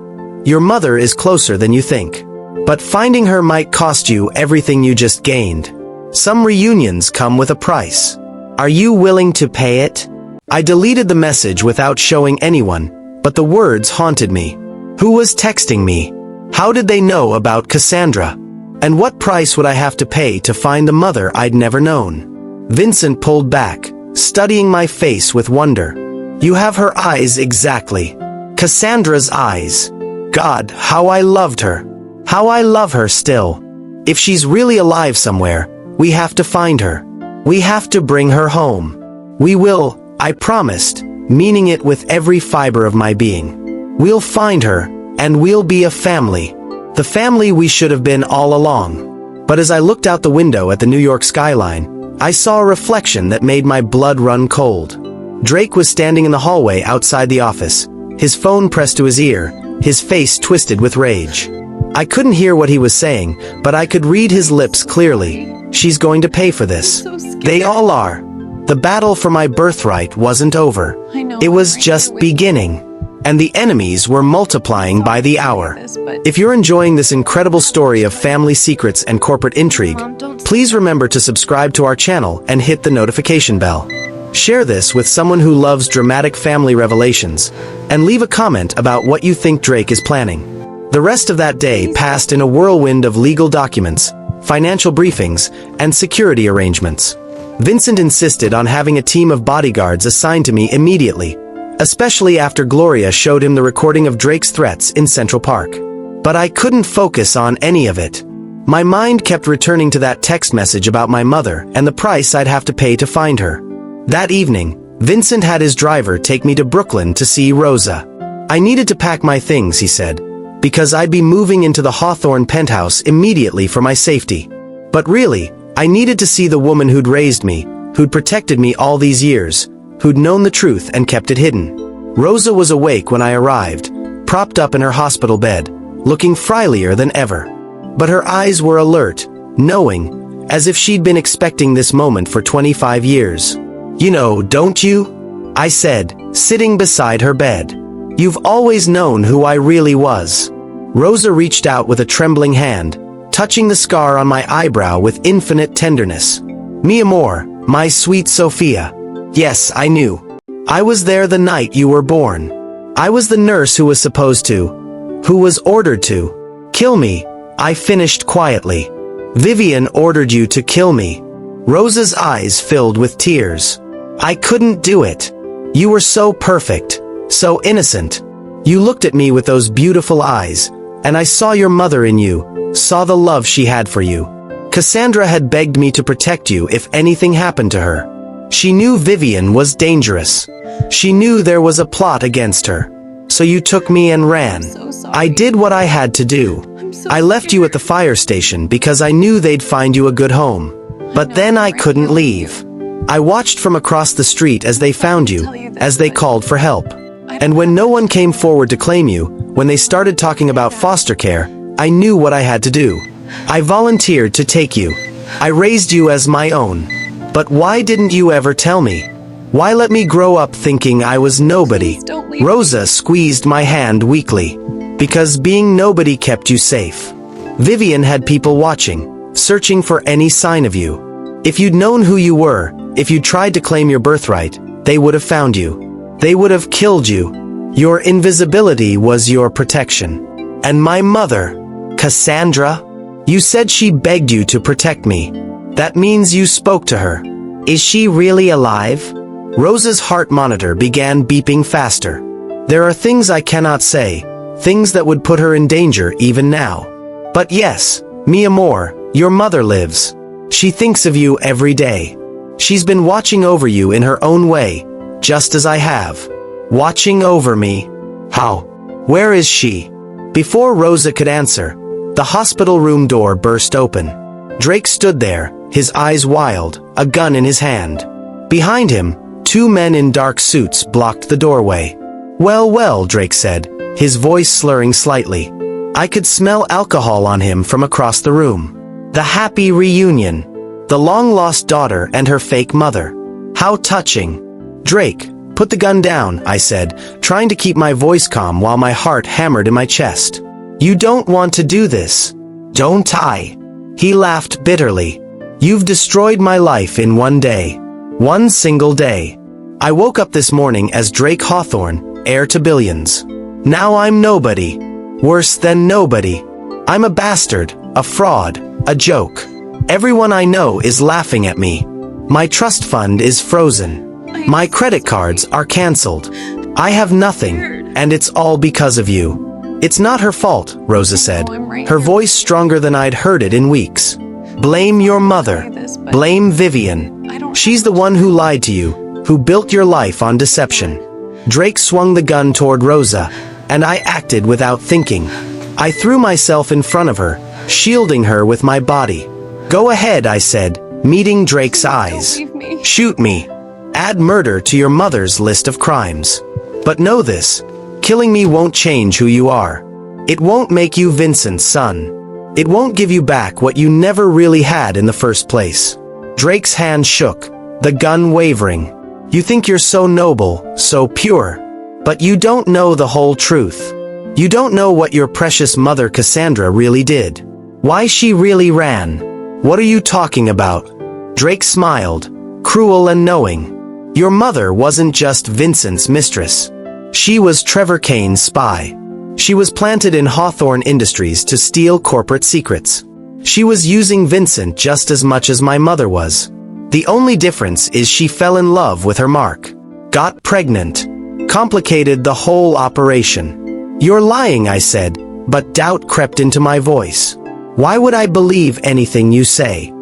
Your mother is closer than you think. But finding her might cost you everything you just gained. Some reunions come with a price. Are you willing to pay it? I deleted the message without showing anyone, but the words haunted me. Who was texting me? How did they know about Cassandra? And what price would I have to pay to find the mother I'd never known? Vincent pulled back, studying my face with wonder. You have her eyes exactly. Cassandra's eyes. God, how I loved her. How I love her still. If she's really alive somewhere, we have to find her. We have to bring her home. We will, I promised, meaning it with every fiber of my being. We'll find her, and we'll be a family. The family we should have been all along. But as I looked out the window at the New York skyline, I saw a reflection that made my blood run cold. Drake was standing in the hallway outside the office, his phone pressed to his ear, his face twisted with rage. I couldn't hear what he was saying, but I could read his lips clearly. She's going to pay for this. They all are. The battle for my birthright wasn't over. It was just beginning. And the enemies were multiplying by the hour. If you're enjoying this incredible story of family secrets and corporate intrigue, please remember to subscribe to our channel and hit the notification bell. Share this with someone who loves dramatic family revelations, and leave a comment about what you think Drake is planning. The rest of that day passed in a whirlwind of legal documents, financial briefings, and security arrangements. Vincent insisted on having a team of bodyguards assigned to me immediately, especially after Gloria showed him the recording of Drake's threats in Central Park. But I couldn't focus on any of it. My mind kept returning to that text message about my mother and the price I'd have to pay to find her. That evening, Vincent had his driver take me to Brooklyn to see Rosa. I needed to pack my things, he said, because I'd be moving into the Hawthorne penthouse immediately for my safety. But really, I needed to see the woman who'd raised me, who'd protected me all these years, who'd known the truth and kept it hidden. Rosa was awake when I arrived, propped up in her hospital bed, looking frilier than ever. But her eyes were alert, knowing, as if she'd been expecting this moment for 25 years. You know, don't you? I said, sitting beside her bed. You've always known who I really was. Rosa reached out with a trembling hand, touching the scar on my eyebrow with infinite tenderness. Mi amor, my sweet Sophia. Yes, I knew. I was there the night you were born. I was the nurse who was who was ordered to kill me. I finished quietly. Vivian ordered you to kill me. Rosa's eyes filled with tears. I couldn't do it. You were so perfect, so innocent. You looked at me with those beautiful eyes, and I saw your mother in you, saw the love she had for you. Cassandra had begged me to protect you if anything happened to her. She knew Vivian was dangerous. She knew there was a plot against her. So you took me and ran. I did what I had to do. I left you at the fire station because I knew they'd find you a good home. But then I couldn't leave. I watched from across the street as they found you, as they called for help. And when no one came forward to claim you, when they started talking about foster care, I knew what I had to do. I volunteered to take you. I raised you as my own. But why didn't you ever tell me? Why let me grow up thinking I was nobody? Rosa squeezed my hand weakly. Because being nobody kept you safe. Vivian had people watching, searching for any sign of you. If you'd known who you were, if you'd tried to claim your birthright, they would have found you. They would have killed you. Your invisibility was your protection. And my mother, Cassandra? You said she begged you to protect me. That means you spoke to her. Is she really alive? Rosa's heart monitor began beeping faster. There are things I cannot say, things that would put her in danger even now. But yes, mi amor, your mother lives. She thinks of you every day. She's been watching over you in her own way, just as I have. Watching over me. How? Where is she? Before Rosa could answer, the hospital room door burst open. Drake stood there, his eyes wild, a gun in his hand. Behind him, two men in dark suits blocked the doorway. Well, well, Drake said, his voice slurring slightly. I could smell alcohol on him from across the room. The happy reunion. The long-lost daughter and her fake mother. How touching. Drake, put the gun down, I said, trying to keep my voice calm while my heart hammered in my chest. You don't want to do this. Don't I? He laughed bitterly. You've destroyed my life in one day. One single day. I woke up this morning as Drake Hawthorne, heir to billions. Now I'm nobody. Worse than nobody. I'm a bastard, a fraud, a joke. Everyone I know is laughing at me. My trust fund is frozen. My credit cards are canceled. I have nothing, and it's all because of you. It's not her fault, Rosa said, her voice stronger than I'd heard it in weeks. Blame your mother. Blame Vivian. She's the one who lied to you, who built your life on deception. Drake swung the gun toward Rosa, and I acted without thinking. I threw myself in front of her, shielding her with my body. Go ahead, I said, meeting Drake's eyes. Shoot me. Add murder to your mother's list of crimes. But know this. Killing me won't change who you are. It won't make you Vincent's son. It won't give you back what you never really had in the first place. Drake's hand shook, the gun wavering. You think you're so noble, so pure. But you don't know the whole truth. You don't know what your precious mother Cassandra really did. Why she really ran. What are you talking about? Drake smiled, cruel and knowing. Your mother wasn't just Vincent's mistress. She was Trevor Kane's spy. She was planted in Hawthorne Industries to steal corporate secrets. She was using Vincent just as much as my mother was. The only difference is she fell in love with her Mark. Got pregnant. Complicated the whole operation. You're lying, I said, but doubt crept into my voice. Why would I believe anything you say?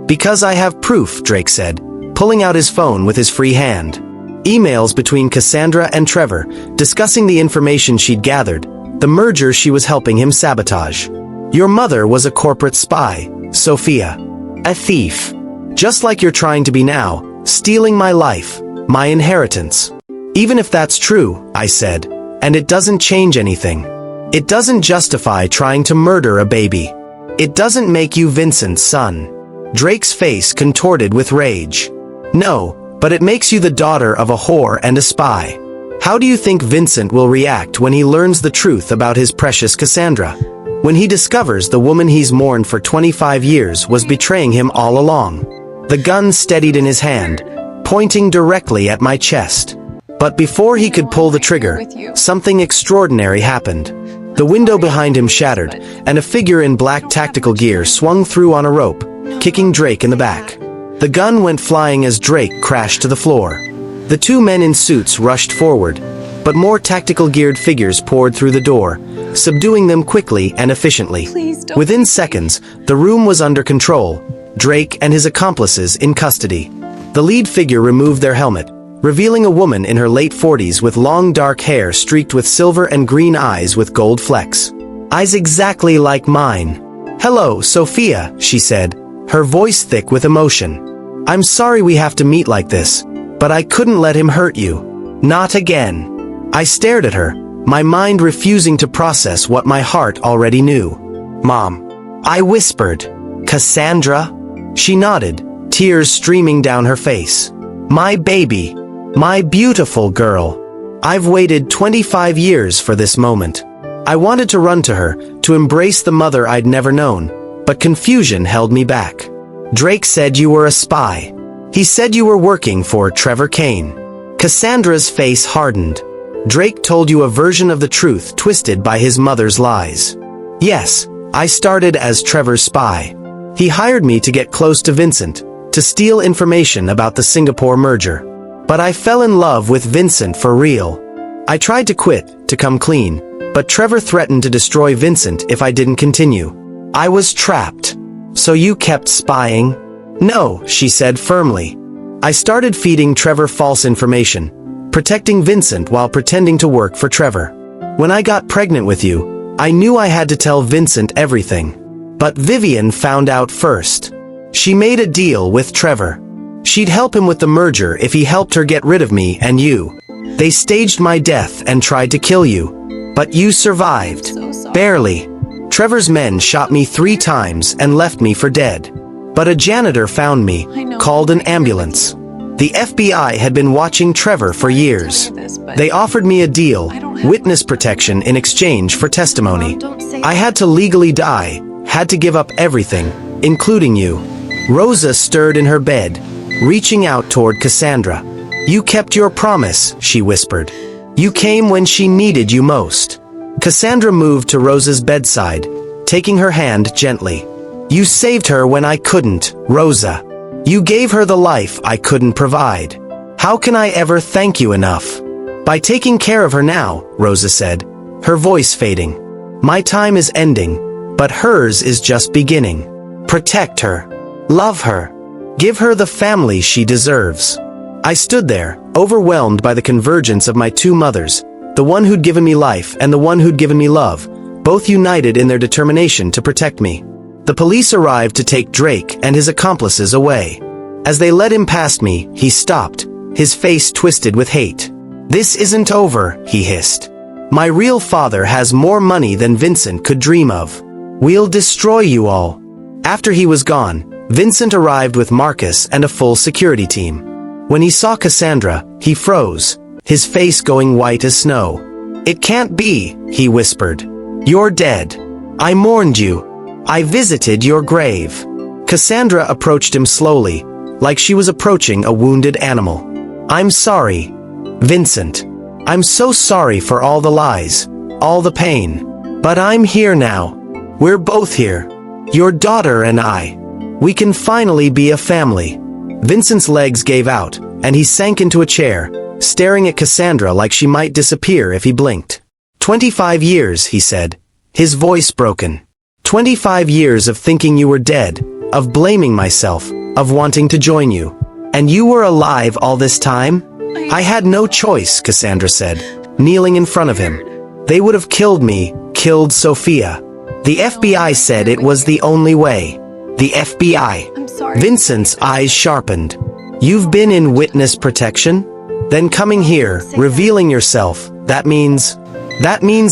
Because I have proof, Drake said, pulling out his phone with his free hand. Emails between Cassandra and Trevor, discussing the information she'd gathered, the merger she was helping him sabotage. Your mother was a corporate spy, Sophia. A thief. Just like you're trying to be now, stealing my life, my inheritance. Even if that's true, I said, and it doesn't change anything. It doesn't justify trying to murder a baby. It doesn't make you Vincent's son. Drake's face contorted with rage. No, but it makes you the daughter of a whore and a spy. How do you think Vincent will react when he learns the truth about his precious Cassandra? when he discovers the woman he's mourned for 25 years was betraying him all along. The gun steadied in his hand, pointing directly at my chest. But before he could pull the trigger, something extraordinary happened. The window behind him shattered, and a figure in black tactical gear swung through on a rope, kicking Drake in the back. The gun went flying as Drake crashed to the floor. The two men in suits rushed forward, but more tactical-geared figures poured through the door, subduing them quickly and efficiently. Within seconds, the room was under control, Drake and his accomplices in custody. The lead figure removed their helmet, revealing a woman in her late 40s with long dark hair streaked with silver and green eyes with gold flecks. Eyes exactly like mine. "Hello, Sophia," she said, her voice thick with emotion. "I'm sorry we have to meet like this, but I couldn't let him hurt you. Not again." I stared at her, my mind refusing to process what my heart already knew. "Mom," I whispered. "Cassandra?" She nodded, tears streaming down her face. "My baby. My beautiful girl. I've waited 25 years for this moment." I wanted to run to her, to embrace the mother I'd never known, but confusion held me back. "Drake said you were a spy. He said you were working for Trevor Kane." Cassandra's face hardened. "Drake told you a version of the truth twisted by his mother's lies." "Yes, I started as Trevor's spy. He hired me to get close to Vincent, to steal information about the Singapore merger. But I fell in love with Vincent for real. I tried to quit, to come clean, but Trevor threatened to destroy Vincent if I didn't continue. I was trapped." "So you kept spying?" "No," she said firmly. "I started feeding Trevor false information, protecting Vincent while pretending to work for Trevor. When I got pregnant with you, I knew I had to tell Vincent everything. But Vivian found out first. She made a deal with Trevor. She'd help him with the merger if he helped her get rid of me and you. They staged my death and tried to kill you. But you survived. Barely. Trevor's men shot me 3 times and left me for dead. But a janitor found me, called an ambulance. The FBI had been watching Trevor for years. They offered me a deal, witness protection in exchange for testimony. I had to legally die, had to give up everything, including you." Rosa stirred in her bed, reaching out toward Cassandra. "You kept your promise," she whispered. "You came when she needed you most." Cassandra moved to Rosa's bedside, taking her hand gently. "You saved her when I couldn't, Rosa. You gave her the life I couldn't provide. How can I ever thank you enough?" "By taking care of her now," Rosa said, her voice fading. "My time is ending, but hers is just beginning. Protect her. Love her. Give her the family she deserves." I stood there, overwhelmed by the convergence of my 2 mothers, the one who'd given me life and the one who'd given me love, both united in their determination to protect me. The police arrived to take Drake and his accomplices away. As they led him past me, he stopped, his face twisted with hate. "This isn't over," he hissed. "My real father has more money than Vincent could dream of. We'll destroy you all." After he was gone, Vincent arrived with Marcus and a full security team. When he saw Cassandra, he froze, his face going white as snow. "It can't be," he whispered. "You're dead. I mourned you. I visited your grave." Cassandra approached him slowly, like she was approaching a wounded animal. "I'm sorry, Vincent. I'm so sorry for all the lies, all the pain. But I'm here now. We're both here. Your daughter and I. We can finally be a family." Vincent's legs gave out, and he sank into a chair, staring at Cassandra like she might disappear if he blinked. 25 years, he said, his voice broken. 25 years of thinking you were dead, of blaming myself, of wanting to join you. And you were alive all this time? I had no choice, Cassandra said, kneeling in front of him. They would have killed me, killed Sophia. The FBI said it was the only way. The FBI. I'm sorry. Vincent's eyes sharpened. You've been in witness protection? Then coming here, revealing yourself, that means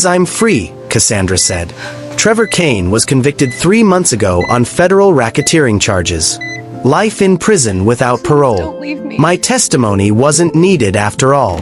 I'm free, Cassandra said. Trevor Kane was convicted 3 months ago on federal racketeering charges. Life in prison without parole. Don't leave me. My testimony wasn't needed after all.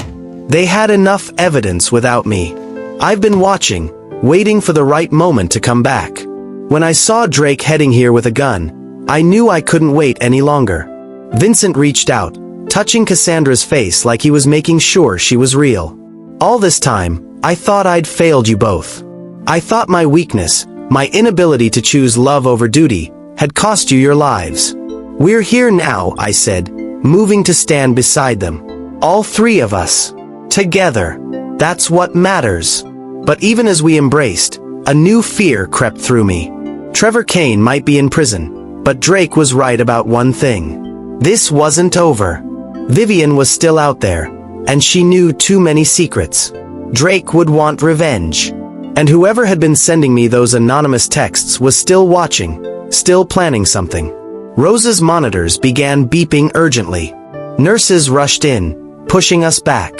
They had enough evidence without me. I've been watching, waiting for the right moment to come back. When I saw Drake heading here with a gun, I knew I couldn't wait any longer. Vincent reached out, touching Cassandra's face like he was making sure she was real. All this time, I thought I'd failed you both. I thought my weakness, my inability to choose love over duty, had cost you your lives. We're here now, I said, moving to stand beside them. All three of us. Together. That's what matters. But even as we embraced, a new fear crept through me. Trevor Kane might be in prison, but Drake was right about one thing. This wasn't over. Vivian was still out there, and she knew too many secrets. Drake would want revenge. And whoever had been sending me those anonymous texts was still watching, still planning something. Rosa's monitors began beeping urgently. Nurses rushed in, pushing us back.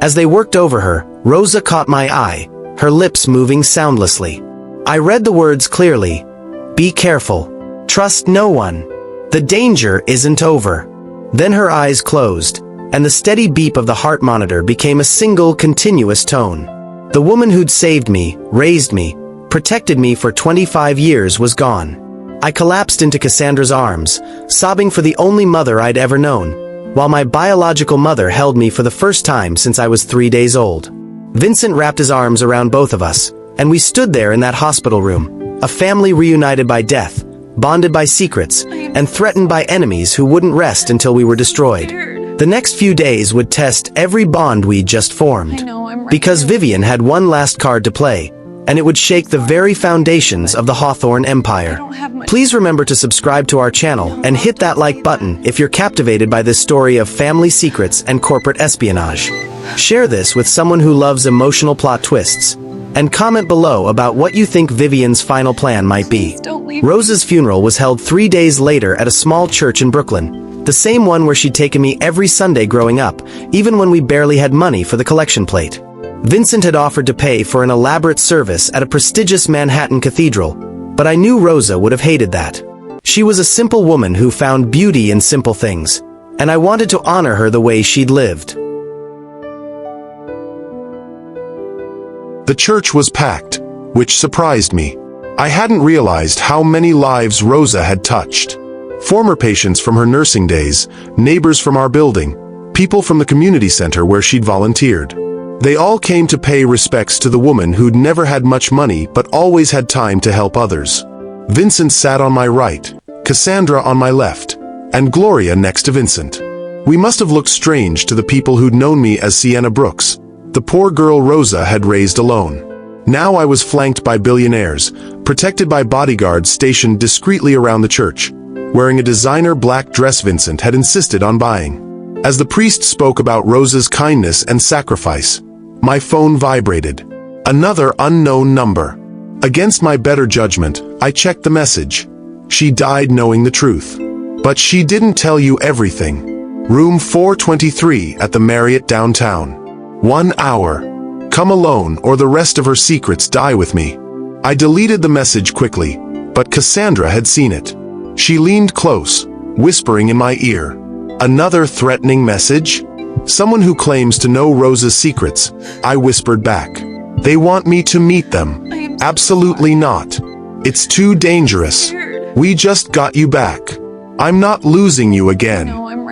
As they worked over her, Rosa caught my eye, her lips moving soundlessly. I read the words clearly. Be careful. Trust no one. The danger isn't over. Then her eyes closed, and the steady beep of the heart monitor became a single continuous tone. The woman who'd saved me, raised me, protected me for 25 years was gone. I collapsed into Cassandra's arms, sobbing for the only mother I'd ever known, while my biological mother held me for the first time since I was 3 days old. Vincent wrapped his arms around both of us, and we stood there in that hospital room, a family reunited by death, bonded by secrets, and threatened by enemies who wouldn't rest until we were destroyed. The next few days would test every bond we'd just formed. Because Vivian had one last card to play, and it would shake the very foundations of the Hawthorne Empire. Please remember to subscribe to our channel and hit that like button if you're captivated by this story of family secrets and corporate espionage. Share this with someone who loves emotional plot twists, and comment below about what you think Vivian's final plan might be. Rosa's funeral was held 3 days later at a small church in Brooklyn, the same one where she'd taken me every Sunday growing up, even when we barely had money for the collection plate. Vincent had offered to pay for an elaborate service at a prestigious Manhattan cathedral, but I knew Rosa would have hated that. She was a simple woman who found beauty in simple things, and I wanted to honor her the way she'd lived. The church was packed, which surprised me. I hadn't realized how many lives Rosa had touched. Former patients from her nursing days, neighbors from our building, people from the community center where she'd volunteered. They all came to pay respects to the woman who'd never had much money but always had time to help others. Vincent sat on my right, Cassandra on my left, and Gloria next to Vincent. We must have looked strange to the people who'd known me as Sienna Brooks, the poor girl Rosa had raised alone. Now I was flanked by billionaires, protected by bodyguards stationed discreetly around the church, wearing a designer black dress Vincent had insisted on buying. As the priest spoke about Rosa's kindness and sacrifice, my phone vibrated. Another unknown number. Against my better judgment, I checked the message. She died knowing the truth. But she didn't tell you everything. Room 423 at the Marriott downtown. 1 hour. Come alone or the rest of her secrets die with me. I deleted the message quickly, but Cassandra had seen it. She leaned close, whispering in my ear. Another threatening message? Someone who claims to know Rosa's secrets, I whispered back. They want me to meet them. Absolutely not. It's too dangerous. We just got you back. I'm not losing you again.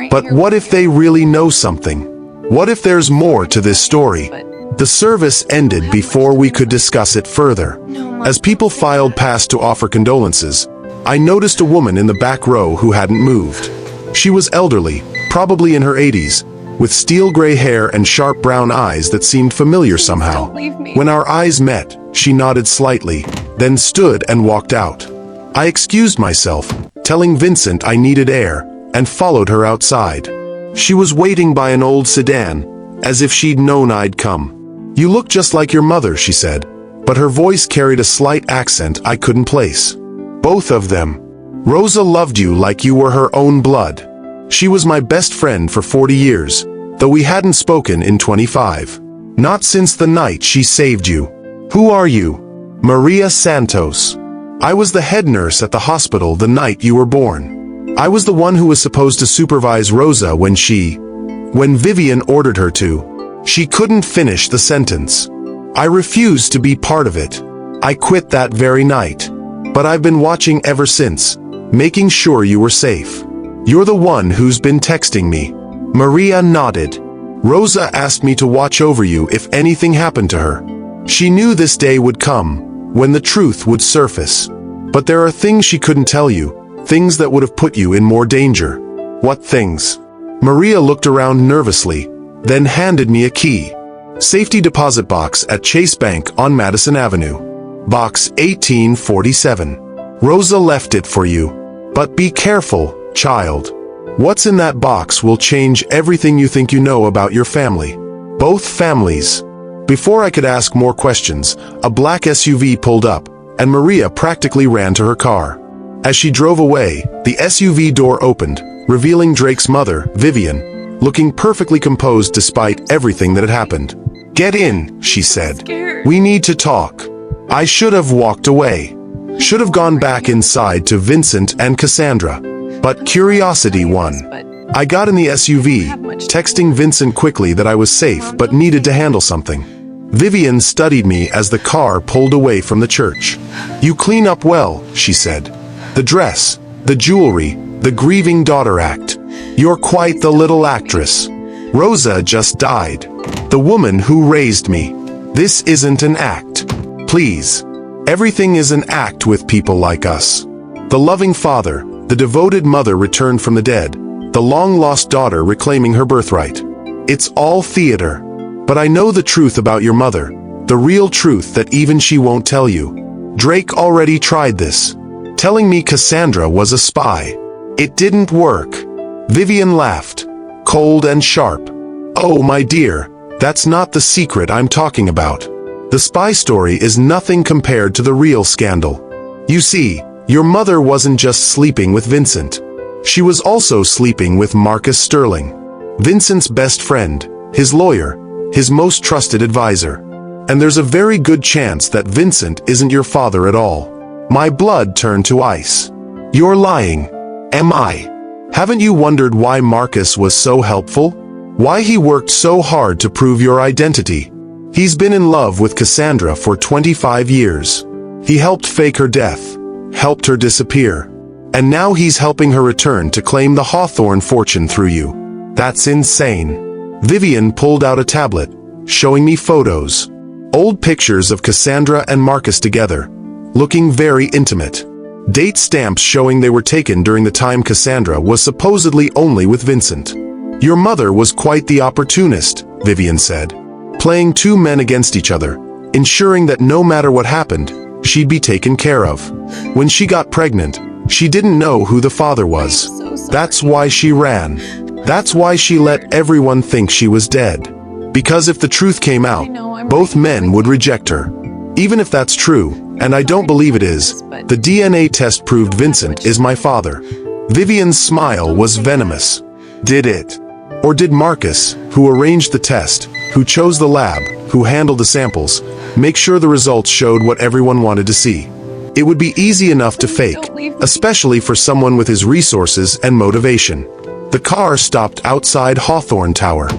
But what if they really know something? What if there's more to this story? The service ended before we could discuss it further. As people filed past to offer condolences, I noticed a woman in the back row who hadn't moved. She was elderly, probably in her 80s, with steel gray hair and sharp brown eyes that seemed familiar somehow. When our eyes met, she nodded slightly, then stood and walked out. I excused myself, telling Vincent I needed air, and followed her outside. She was waiting by an old sedan, as if she'd known I'd come. You look just like your mother, she said, but her voice carried a slight accent I couldn't place. Both of them. Rosa loved you like you were her own blood. She was my best friend for 40 years, though we hadn't spoken in 25. Not since the night she saved you. Who are you? Maria Santos. I was the head nurse at the hospital the night you were born. I was the one who was supposed to supervise Rosa when Vivian ordered her to. She couldn't finish the sentence. I refused to be part of it. I quit that very night. But I've been watching ever since, making sure you were safe. You're the one who's been texting me. Maria nodded. Rosa asked me to watch over you if anything happened to her. She knew this day would come, when the truth would surface. But there are things she couldn't tell you, things that would have put you in more danger. What things? Maria looked around nervously, then handed me a key. Safety deposit box at Chase Bank on Madison Avenue. Box 1847. Rosa left it for you. But be careful, child. What's in that box will change everything you think you know about your family. Both families. Before I could ask more questions, a black SUV pulled up, and Maria practically ran to her car. As she drove away, the SUV door opened, revealing Drake's mother, Vivian, looking perfectly composed despite everything that had happened. "Get in," she said. "We need to talk." I should have walked away. Should have gone back inside to Vincent and Cassandra. But curiosity won. I got in the SUV, texting Vincent quickly that I was safe but needed to handle something. Vivian studied me as the car pulled away from the church. "You clean up well," she said. "The dress, the jewelry, the grieving daughter act. You're quite the little actress. Rosa just died. The woman who raised me. This isn't an act. Please. Everything is an act with people like us. The loving father, the devoted mother returned from the dead, the long-lost daughter reclaiming her birthright. It's all theater. But I know the truth about your mother, the real truth that even she won't tell you. Drake already tried this, telling me Cassandra was a spy. It didn't work." Vivian laughed, cold and sharp. "Oh, my dear, that's not the secret I'm talking about. The spy story is nothing compared to the real scandal. You see, your mother wasn't just sleeping with Vincent. She was also sleeping with Marcus Sterling, Vincent's best friend, his lawyer, his most trusted advisor. And there's a very good chance that Vincent isn't your father at all." My blood turned to ice. "You're lying." "Am I? Haven't you wondered why Marcus was so helpful? Why he worked so hard to prove your identity? He's been in love with Cassandra for 25 years. He helped fake her death, helped her disappear. And now he's helping her return to claim the Hawthorne fortune through you. That's insane." Vivian pulled out a tablet, showing me photos. Old pictures of Cassandra and Marcus together, looking very intimate. Date stamps showing they were taken during the time Cassandra was supposedly only with Vincent. "Your mother was quite the opportunist," Vivian said. "Playing two men against each other, ensuring that no matter what happened, she'd be taken care of. When she got pregnant, she didn't know who the father was. That's why she ran. That's why she let everyone think she was dead. Because if the truth came out, both men would reject her. Even if that's true, and I don't believe it is, the DNA test proved Vincent is my father." Vivian's smile was venomous. "Did it? Or did Marcus, who arranged the test, who chose the lab, who handled the samples, make sure the results showed what everyone wanted to see? It would be easy enough to fake, especially for someone with his resources and motivation." The car stopped outside Hawthorne Tower.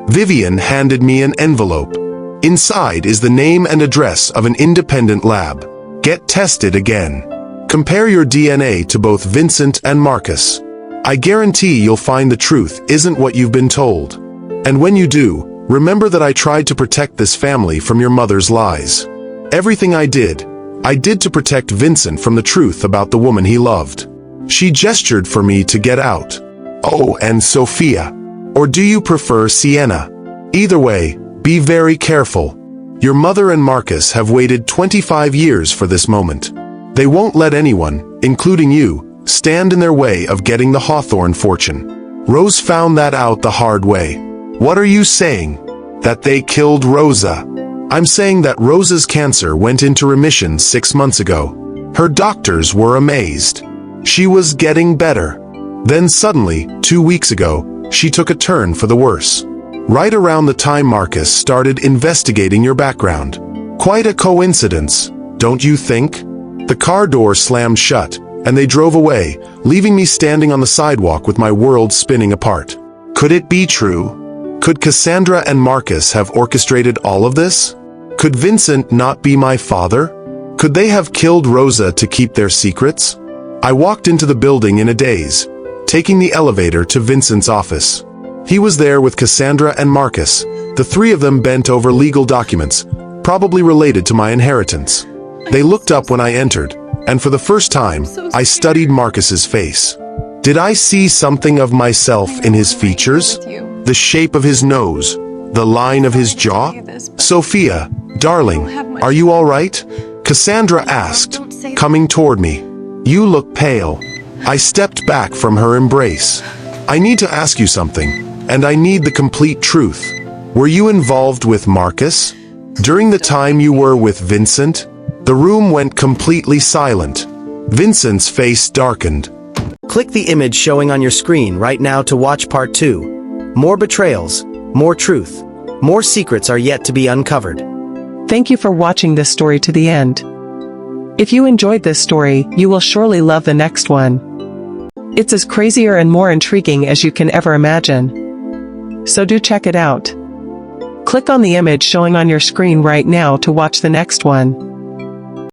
Vivian handed me an envelope. Inside is the name and address of an independent lab. "Get tested again. Compare your DNA to both Vincent and Marcus. I guarantee you'll find the truth isn't what you've been told. And when you do, remember that I tried to protect this family from your mother's lies. Everything I did to protect Vincent from the truth about the woman he loved. She gestured for me to get out. Oh, and Sophia. Or do you prefer Sienna? Either way, be very careful. Your mother and Marcus have waited 25 years for this moment. They won't let anyone, including you, stand in their way of getting the Hawthorne fortune. Rose found that out the hard way." "What are you saying? That they killed Rosa?" "I'm saying that Rosa's cancer went into remission 6 months ago. Her doctors were amazed. She was getting better. Then suddenly, 2 weeks ago, she took a turn for the worse. Right around the time Marcus started investigating your background. Quite a coincidence, don't you think?" The car door slammed shut, and they drove away, leaving me standing on the sidewalk with my world spinning apart. Could it be true? Could Cassandra and Marcus have orchestrated all of this? Could Vincent not be my father? Could they have killed Rosa to keep their secrets? I walked into the building in a daze, taking the elevator to Vincent's office. He was there with Cassandra and Marcus, the three of them bent over legal documents, probably related to my inheritance. They looked up when I entered, and for the first time, I studied Marcus's face. Did I see something of myself in his features? The shape of his nose, the line of his jaw? Sophia, darling, are you all right? Cassandra asked, coming toward me. You look pale. I stepped back from her embrace. I need to ask you something, and I need the complete truth. Were you involved with Marcus? During the time you were with Vincent? The room went completely silent. Vincent's face darkened. Click the image showing on your screen right now to watch part 2. More betrayals, more truth, more secrets are yet to be uncovered. Thank you for watching this story to the end. If you enjoyed this story, you will surely love the next one. It's as crazier and more intriguing as you can ever imagine. So do check it out. Click on the image showing on your screen right now to watch the next one.